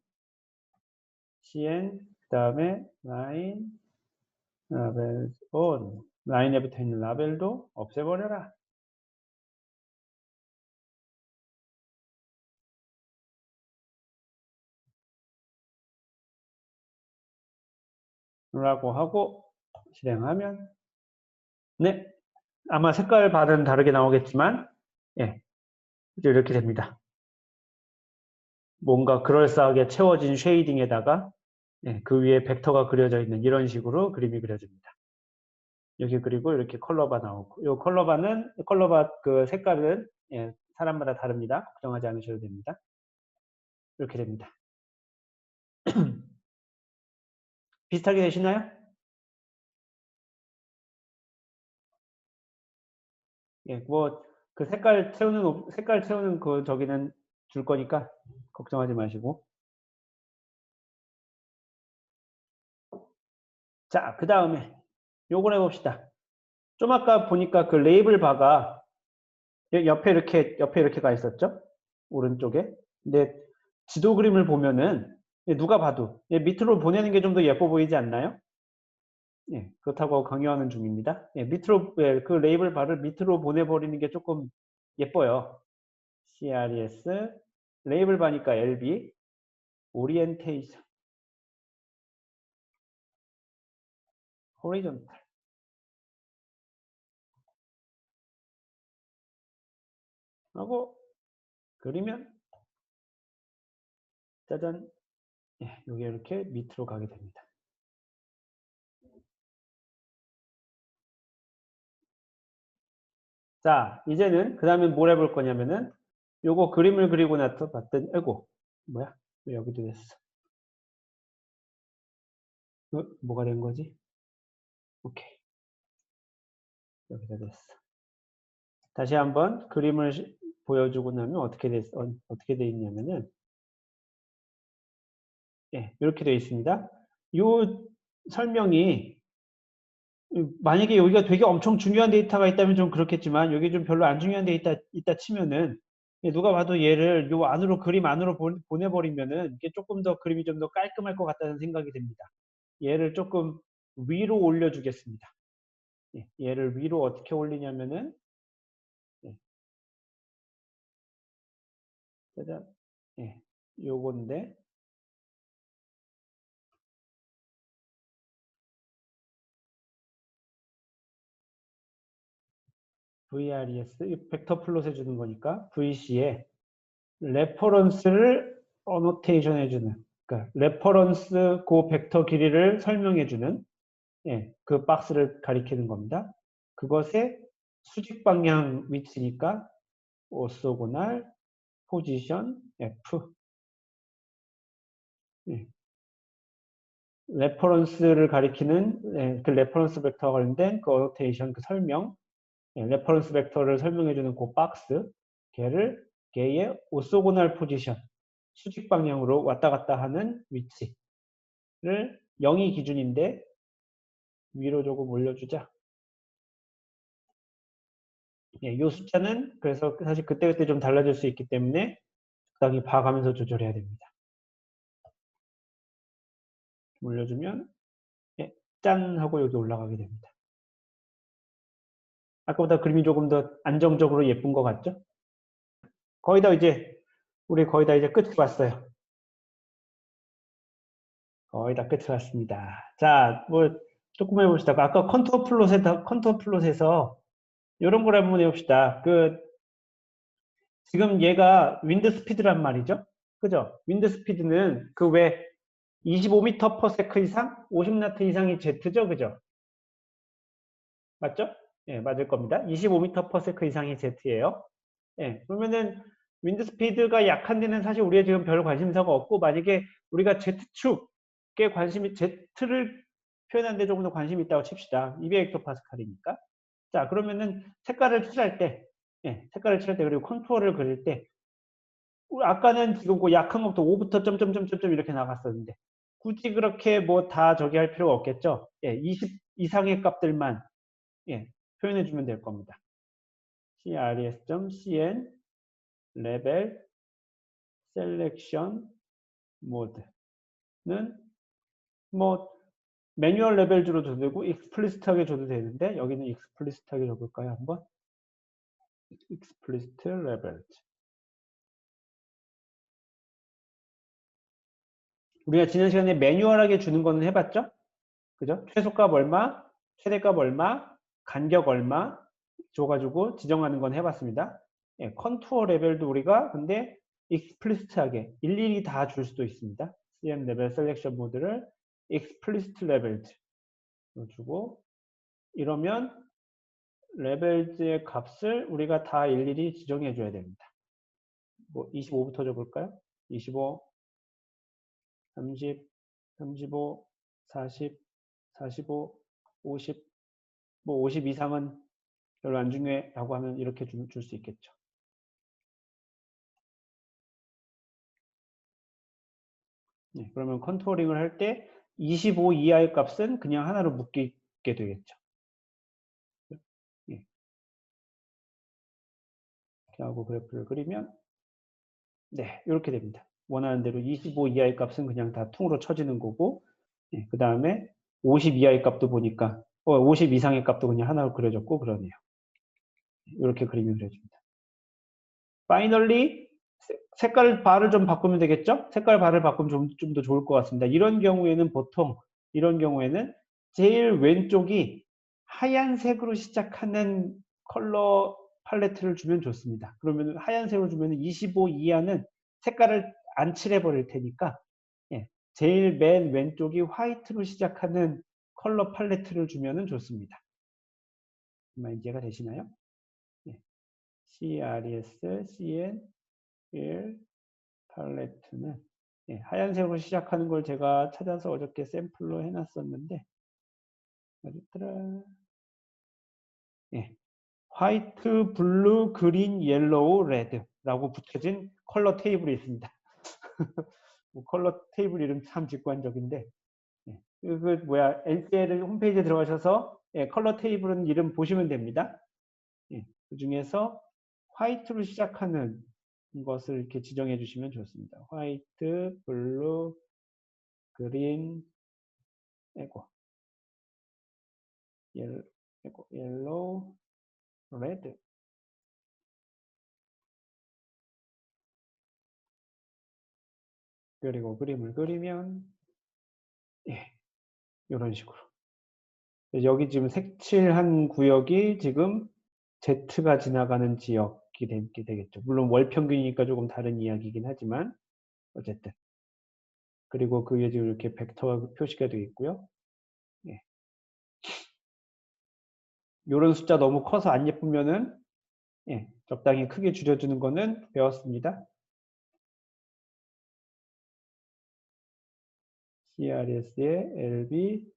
CN, 그 다음에 line, 라벨 on, 라인에 붙어 있는 라벨도 없애버려라. 라고 하고 실행하면, 네, 아마 색깔 바는 다르게 나오겠지만, 예, 이렇게 됩니다. 뭔가 그럴싸하게 채워진 쉐이딩에다가, 예, 그 위에 벡터가 그려져 있는 이런 식으로 그림이 그려집니다. 여기 그리고 이렇게 컬러바 나오고, 이 컬러바 그 색깔은, 예, 사람마다 다릅니다. 걱정하지 않으셔도 됩니다. 이렇게 됩니다. 비슷하게 되시나요? 예, 뭐, 그 색깔 채우는 그 저기는 줄 거니까 걱정하지 마시고. 자, 그 다음에 요걸 해봅시다. 좀 아까 보니까 그 레이블 바가 옆에 이렇게 가 있었죠? 오른쪽에. 근데 지도 그림을 보면은 누가 봐도 밑으로 보내는 게 좀 더 예뻐 보이지 않나요? 예, 그렇다고 강요하는 중입니다. 예, 밑으로, 예, 그 레이블 바를 밑으로 보내버리는 게 조금 예뻐요. CRES, 레이블 바니까 LB, 오리엔테이션, 호리존탈. 하고, 그리면, 짜잔. 예, 여기 이렇게 밑으로 가게 됩니다. 자, 이제는 그 다음에 뭘 해볼 거냐면은 요거 그림을 그리고 나서 봤더니 아이고 뭐야? 왜 여기도 됐어? 뭐가 된 거지? 오케이. 여기다 됐어. 다시 한번 그림을 보여주고 나면 어떻게 돼 있냐면은 예, 이렇게 돼 있습니다. 요 설명이 만약에 여기가 되게 엄청 중요한 데이터가 있다면 좀 그렇겠지만 여기 좀 별로 안 중요한 데이터 있다 치면은 누가 봐도 얘를 요 안으로 그림 안으로 보내버리면은 이게 조금 더 그림이 좀 더 깔끔할 것 같다는 생각이 듭니다. 얘를 조금 위로 올려주겠습니다. 예, 얘를 위로 어떻게 올리냐면은 예, 짜잔, 예, 요건데 VRES 벡터 플롯 해주는 거니까 VC에 레퍼런스를 어노테이션 해주는, 그러니까 레퍼런스 그 벡터 길이를 설명해주는 예, 그 박스를 가리키는 겁니다. 그것의 수직 방향 위치니까 오소고날 포지션 F. 예. 레퍼런스를 가리키는 예, 그 레퍼런스 벡터와 관련된 그 어노테이션 그 설명, 예, 레퍼런스 벡터를 설명해주는 그 박스, 걔를 개의 오소고날 포지션, 수직 방향으로 왔다 갔다 하는 위치를 0이 기준인데 위로 조금 올려주자. 예, 이 숫자는 그래서 사실 그때그때 좀 달라질 수 있기 때문에 적당히 봐가면서 조절해야 됩니다. 올려주면 예, 짠 하고 여기 올라가게 됩니다. 아까보다 그림이 조금 더 안정적으로 예쁜 것 같죠? 거의 다 이제 우리 거의 다 이제 끝이 왔어요. 거의 다 끝이 왔습니다. 자, 뭐 조금 해봅시다. 아까 컨투어 플롯에서 이런 걸 한번 해봅시다. 지금 얘가 윈드 스피드란 말이죠. 그죠? 윈드 스피드는 그 왜 25m/s 이상, 50나트 이상이 Z죠, 그죠? 맞죠? 예, 맞을 겁니다. 25m/s 이상이 Z예요. 예, 그러면은 윈드 스피드가 약한 데는 사실 우리가 지금 별 관심사가 없고, 만약에 우리가 Z축에 관심이, Z를 표현하는 데 조금 더 관심이 있다고 칩시다. 200헥토파스칼이니까. 자, 그러면은 색깔을 칠할 때, 예, 색깔을 칠할 때, 그리고 컨투어를 그릴 때, 아까는 지금 그 약한 것부터 5부터 점점점점점 이렇게 나갔었는데, 굳이 그렇게 뭐 다 저기 할 필요가 없겠죠? 예, 20 이상의 값들만, 예, 표현해 주면 될 겁니다. cres.cn 레벨 셀렉션 모드는 뭐 매뉴얼 레벨 줘도 되고 익스플리시트하게 줘도 되는데 여기는 익스플리시트하게 줘볼까요? 한번 익스플리시트 레벨. 우리가 지난 시간에 매뉴얼하게 주는 거는 해봤죠? 그죠? 최소값 얼마, 최대값 얼마, 간격 얼마 줘가지고 지정하는 건 해봤습니다. 예, 컨투어 레벨도 우리가 근데 익스플리시트하게 일일이 다 줄 수도 있습니다. CM 레벨 셀렉션 모드를 explicit 레벨 주고 이러면 레벨즈의 값을 우리가 다 일일이 지정해 줘야 됩니다. 뭐 25부터 줘볼까요? 25, 30, 35, 40, 45, 50, 뭐 50 이상은 별로 안 중요해라고 하면 이렇게 줄 수 있겠죠. 네, 그러면 컨트롤링을 할 때 25 이하의 값은 그냥 하나로 묶이게 되겠죠. 네. 이렇게 하고 그래프를 그리면 네, 이렇게 됩니다. 원하는 대로 25 이하의 값은 그냥 다 퉁으로 쳐지는 거고 네, 그 다음에 50 이하의 값도 보니까 50 이상의 값도 그냥 하나로 그려졌고 그러네요. 이렇게 그림을 그려줍니다. 파이널리 색깔 바를 좀 바꾸면 되겠죠? 색깔 바를 바꾸면 좀 더 좋을 것 같습니다. 이런 경우에는 보통 이런 경우에는 제일 왼쪽이 하얀색으로 시작하는 컬러 팔레트를 주면 좋습니다. 그러면 하얀색으로 주면 25 이하는 색깔을 안 칠해 버릴 테니까 예, 제일 맨 왼쪽이 화이트로 시작하는 컬러 팔레트를 주면 좋습니다. 정말 이해가 되시나요? 예. CRES, CN, 1 팔레트는 예, 하얀색으로 시작하는 걸 제가 찾아서 어저께 샘플로 해놨었는데 어딨더라? 예, 화이트, 블루, 그린, 옐로우, 레드라고 붙여진 컬러 테이블이 있습니다. 뭐 컬러 테이블 이름 참 직관적인데 예, NCL 홈페이지에 들어가셔서 예, 컬러 테이블은 이름 보시면 됩니다. 예, 그 중에서 화이트로 시작하는 것을 이렇게 지정해 주시면 좋습니다. 화이트, 블루, 그린, 에고, 옐로우, 레드. 그리고 그림을 그리면 예, 이런 식으로. 여기 지금 색칠한 구역이 지금 Z가 지나가는 지역이 되겠죠. 물론 월 평균이니까 조금 다른 이야기이긴 하지만 어쨌든. 그리고 그 위에 지금 이렇게 벡터가 표시가 되어 있고요. 예. 이런 숫자 너무 커서 안 예쁘면은 예, 적당히 크게 줄여주는 거는 배웠습니다. CRS의 LB,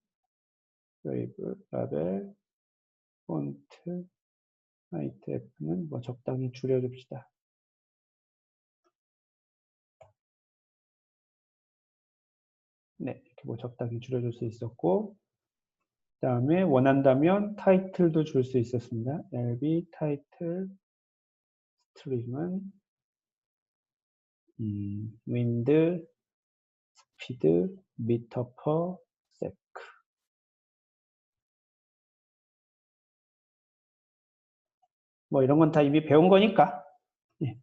웨이브, 라벨, 폰트, 화이트 F는 뭐 적당히 줄여줍시다. 네, 이렇게 뭐 적당히 줄여줄 수 있었고, 그 다음에 원한다면 타이틀도 줄 수 있었습니다. LB 타이틀 스트림은 윈드 스피드 미터 퍼 세크. 뭐 이런 건 다 이미 배운 거니까. 예,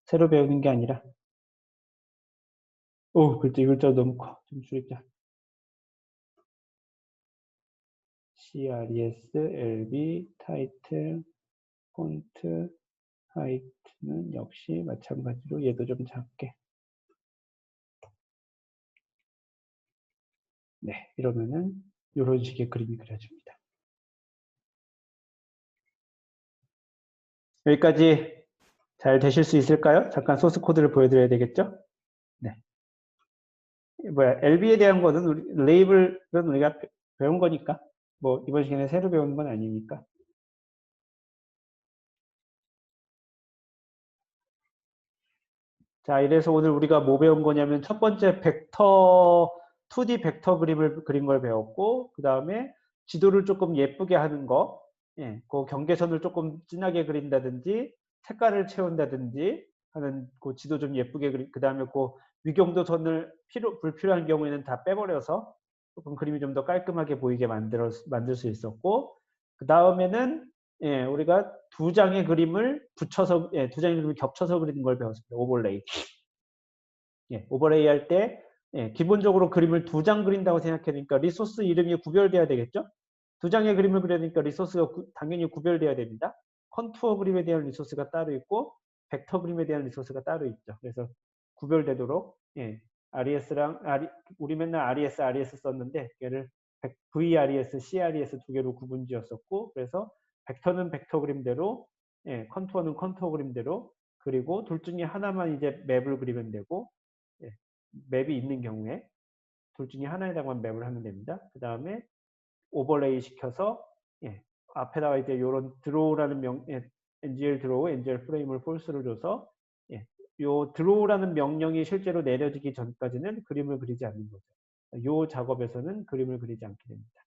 새로 배우는 게 아니라. 오, 글자 너무 커. 좀 줄이자. CRES, LB, 타이틀, 폰트, 하이트는 역시 마찬가지로 얘도 좀 작게. 네, 이러면은 이런 식의 그림이 그려집니다. 여기까지 잘 되실 수 있을까요? 잠깐 소스 코드를 보여드려야 되겠죠? 네. LB에 대한 거는 레이블은 우리가 배운 거니까 뭐 이번 시간에 새로 배우는 건 아니니까. 자, 이래서 오늘 우리가 뭐 배운 거냐면 첫 번째 벡터 2D 벡터 그림을 그린 걸 배웠고, 그 다음에 지도를 조금 예쁘게 하는 거, 예, 그 경계선을 조금 진하게 그린다든지 색깔을 채운다든지 하는 그 지도 좀 예쁘게 그린, 그 다음에 그 위경도선을 불필요한 경우에는 다 빼버려서 조금 그림이 좀 더 깔끔하게 보이게 만들 수 있었고, 그 다음에는 예, 우리가 두 장의 그림을 붙여서, 예, 두 장의 그림을 겹쳐서 그리는 걸 배웠습니다. 오버레이. 예, 오버레이 할 때, 예, 기본적으로 그림을 두 장 그린다고 생각하니까 리소스 이름이 구별돼야 되겠죠? 두 장의 그림을 그려니까 리소스가 당연히 구별돼야 됩니다. 컨투어 그림에 대한 리소스가 따로 있고, 벡터 그림에 대한 리소스가 따로 있죠. 그래서 구별되도록, 예, RES랑, 우리 맨날 RES 썼는데, 얘를 VRES, CRES 두 개로 구분 지었었고, 그래서 벡터는 벡터 그림대로, 예, 컨투어는 컨투어 그림대로, 그리고 둘 중에 하나만 이제 맵을 그리면 되고, 예, 맵이 있는 경우에 둘 중에 하나에다가만 맵을 하면 됩니다. 그 다음에 오버레이 시켜서, 예, 앞에다가 이제 이런 드로우라는 예, NGL 드로우, NGL 프레임을 폴스를 줘서, 예, 요 드로우라는 명령이 실제로 내려지기 전까지는 그림을 그리지 않는 거죠. 요 작업에서는 그림을 그리지 않게 됩니다.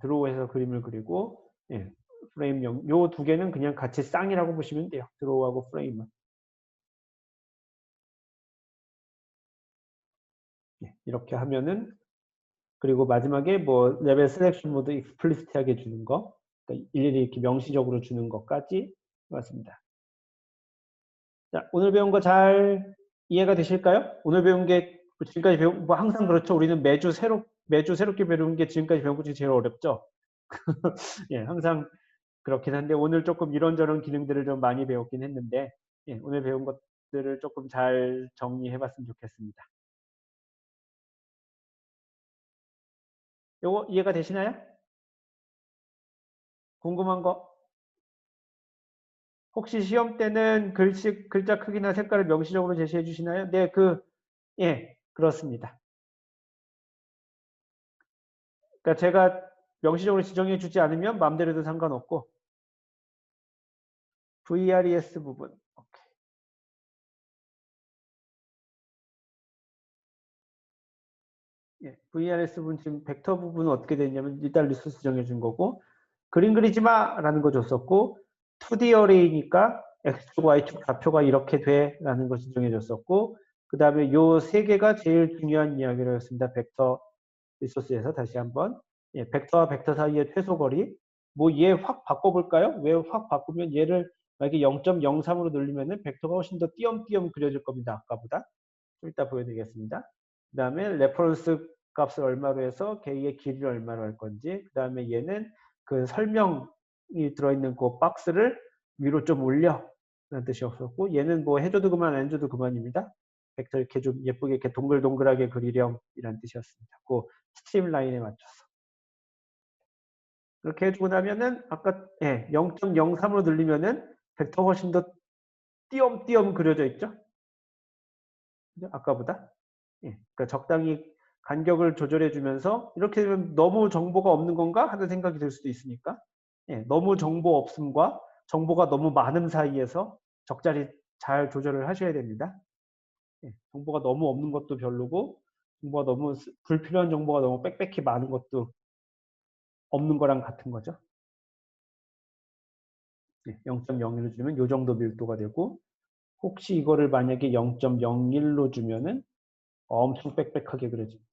드로우에서 그림을 그리고, 예, 프레임용 요 두 개는 그냥 같이 쌍이라고 보시면 돼요. 드로우하고 프레임은. 예, 이렇게 하면은, 그리고 마지막에 뭐 레벨 셀렉션 모드 익스플리시트하게 주는 거, 그러니까 일일이 이렇게 명시적으로 주는 것까지 해봤습니다. 자, 오늘 배운 거 잘 이해가 되실까요? 오늘 배운 게 지금까지 배운 뭐 항상 그렇죠. 우리는 매주 새롭게 배우는 게 지금까지 배운 것 중에 제일 어렵죠. 예, 항상 그렇긴 한데 오늘 조금 이런저런 기능들을 좀 많이 배웠긴 했는데, 예, 오늘 배운 것들을 조금 잘 정리해봤으면 좋겠습니다. 요거 이해가 되시나요? 궁금한 거? 혹시 시험 때는 글자 크기나 색깔을 명시적으로 제시해 주시나요? 네, 예, 그렇습니다. 그러니까 제가 명시적으로 지정해 주지 않으면 마음대로 해도 상관없고, VRES 부분. 예, VRS 부분 지금 벡터 부분은 어떻게 되냐면 일단 리소스 정해준 거고, 그림 그리지 마라는 거 줬었고, 2D 어레이니까 X축, Y축 좌표가 이렇게 돼라는 거 지정해줬었고, 그 다음에 요 세 개가 제일 중요한 이야기를 했습니다. 벡터 리소스에서 다시 한번, 예, 벡터와 벡터 사이의 최소거리, 뭐 얘 확 바꿔볼까요? 왜 확 바꾸면 얘를 만약에 0.03으로 늘리면은 벡터가 훨씬 더 띄엄띄엄 그려질 겁니다. 아까보다. 좀 이따 보여드리겠습니다. 그 다음에 레퍼런스 값을 얼마로 해서 K의 길이를 얼마로 할 건지, 그 다음에 얘는 그 설명이 들어있는 그 박스를 위로 좀 올려 라는 뜻이었었고, 얘는 뭐 해줘도 그만 안 해줘도 그만입니다. 벡터 이렇게 좀 예쁘게 이렇게 동글동글하게 그리렴 이란 뜻이었습니다. 그 스트림 라인에 맞춰서. 그렇게 해주고 나면은 아까, 예, 0.03으로 늘리면은 벡터 훨씬 더 띄엄띄엄 그려져 있죠. 아까보다. 예, 그러니까 적당히 간격을 조절해 주면서 이렇게 되면 너무 정보가 없는 건가 하는 생각이 들 수도 있으니까, 예, 너무 정보 없음과 정보가 너무 많음 사이에서 적절히 잘 조절을 하셔야 됩니다. 정보가 너무 없는 것도 별로고, 정보가 너무 불필요한 정보가 너무 빽빽히 많은 것도 없는 거랑 같은 거죠. 0.01로 주면 요 정도 밀도가 되고, 혹시 이거를 만약에 0.01로 주면은 엄청 빽빽하게 그려집니다.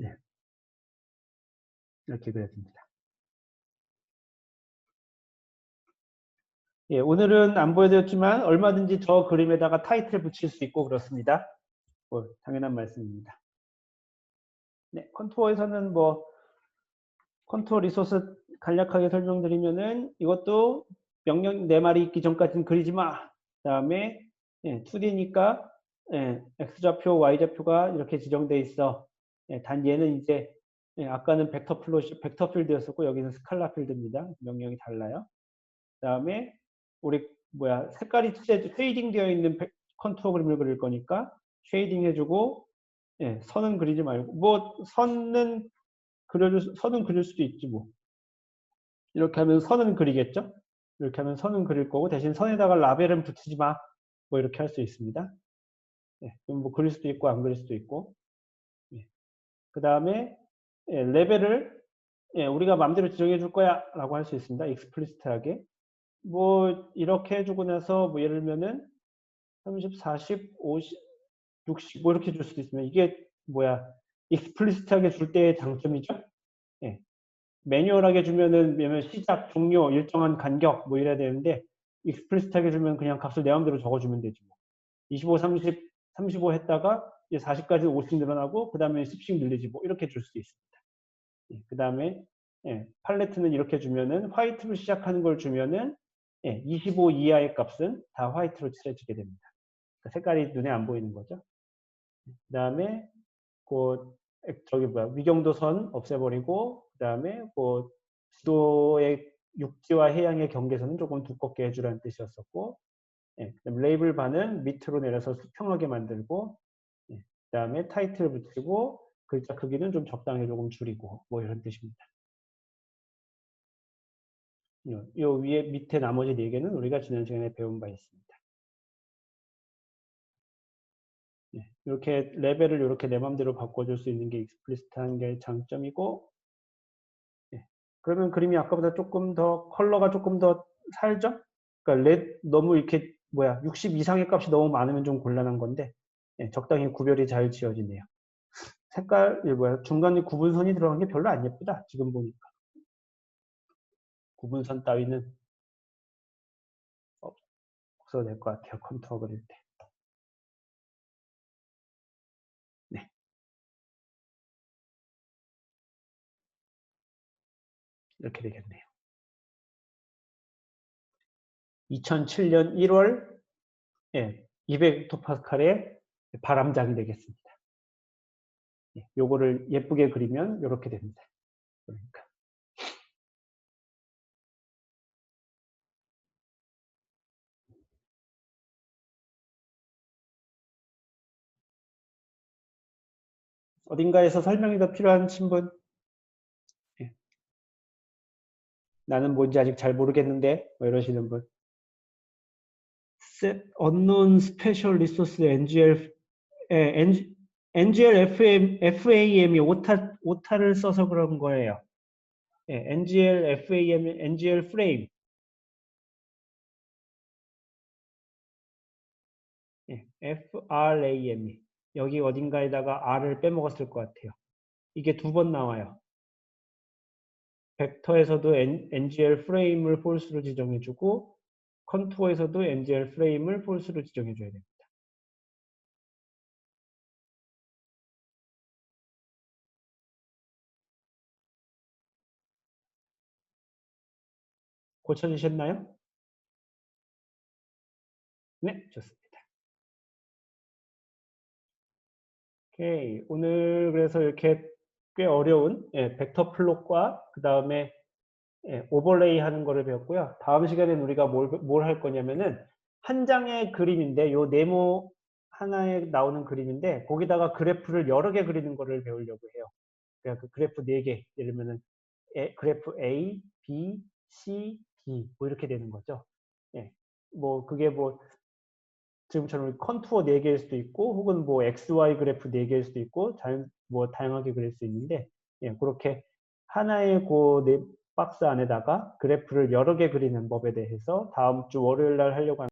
예, 이렇게 그려집니다. 예, 오늘은 안 보여드렸지만 얼마든지 저 그림에다가 타이틀 붙일 수 있고 그렇습니다. 뭐 당연한 말씀입니다. 네, 컨투어에서는 뭐 컨투어 리소스 간략하게 설명드리면은 이것도 명령 4마리 있기 전까지는 그리지 마. 그다음에 2D니까 X좌표, Y좌표가 이렇게 지정돼 있어. 단 얘는 이제 아까는 벡터 필드였었고 여기는 스칼라 필드입니다. 명령이 달라요. 그다음에 우리 색깔이 쉐이딩 되어 있는 컨투어 그림을 그릴 거니까 쉐이딩 해주고 선은 그리지 말고 뭐 선은 그릴 수도 있지 뭐. 이렇게 하면 선은 그리겠죠? 이렇게 하면 선은 그릴 거고 대신 선에다가 라벨은 붙이지 마. 뭐 이렇게 할 수 있습니다. 그럼 뭐 그릴 수도 있고 안 그릴 수도 있고. 그 다음에 레벨을 우리가 마음대로 지정해 줄 거야 라고 할 수 있습니다. 익스플리시트하게. 뭐 이렇게 해주고 나서 뭐 예를 들면은 30, 40, 50, 60 뭐 이렇게 줄 수도 있습니다. 이게 익스플리시트하게 줄 때의 장점이죠. 예. 매뉴얼하게 주면은 시작, 종료, 일정한 간격 뭐 이래야 되는데 익스플리시트하게 주면 그냥 값을 내 마음대로 적어주면 되지 뭐. 25, 30, 35 했다가 이제 40까지 50 늘어나고 그 다음에 10씩 늘리지 뭐 이렇게 줄 수도 있습니다. 그 다음에 팔레트는 이렇게 주면은 화이트로 시작하는 걸 주면은 25 이하의 값은 다 화이트로 칠해지게 됩니다. 그러니까 색깔이 눈에 안 보이는 거죠. 그 다음에 위경도선 없애버리고 그 다음에 지도의 육지와 해양의 경계선은 조금 두껍게 해주라는 뜻이었었고 레이블 반은 밑으로 내려서 수평하게 만들고 그 다음에 타이틀 붙이고 글자 크기는 좀 적당히 조금 줄이고 뭐 이런 뜻입니다. 요 위에 밑에 나머지 4개는 우리가 지난 시간에 배운 바 있습니다. 이렇게 레벨을 이렇게 내 맘대로 바꿔줄 수 있는 게 익스플리시트한 게 장점이고 그러면 그림이 아까보다 조금 더 컬러가 조금 더 살죠? 그러니까 너무 이렇게 60 이상의 값이 너무 많으면 좀 곤란한 건데 적당히 구별이 잘 지어지네요. 색깔 중간에 구분선이 들어간 게 별로 안 예쁘다. 지금 보니까 구분선 따위는 없어도 될 것 같아요. 컨투어 그릴 때. 네. 이렇게 되겠네요. 2007년 1월 200헥토파스칼의 바람장이 되겠습니다. 요거를 예쁘게 그리면 이렇게 됩니다. 그러니까. 어딘가에서 설명이 더 필요한 친분? 나는 뭔지 아직 잘 모르겠는데 뭐 이러시는 분. Set Unknown Special Resource NGL NGL FAM이 오타를 써서 그런 거예요. NGL FAM, NGL Frame. FRAM. 여기 어딘가에다가 R을 빼먹었을 것 같아요. 이게 2번 나와요. 벡터에서도 NGL 프레임을 폴스로 지정해주고 컨투어에서도 NGL 프레임을 폴스로 지정해줘야 됩니다. 고쳐주셨나요? 네, 좋습니다. 오케이. 오늘 그래서 이렇게 꽤 어려운 벡터 플롯과 그 다음에 오버레이 하는 거를 배웠고요. 다음 시간에는 우리가 뭘 할 거냐면은 한 장의 그림인데 요 네모 하나에 나오는 그림인데 거기다가 그래프를 여러 개 그리는 거를 배우려고 해요. 그러니까 그 그래프 4개 예를 들면은 그래프 A, B, C, D 뭐 이렇게 되는 거죠. 뭐 그게 뭐 지금처럼 컨투어 4 개일 수도 있고 혹은 뭐 XY 그래프 4 개일 수도 있고 뭐 다양하게 그릴 수 있는데 예 고렇게 하나의 고 네 박스 안에다가 그래프를 여러 개 그리는 법에 대해서 다음 주 월요일 날 하려고 합니다.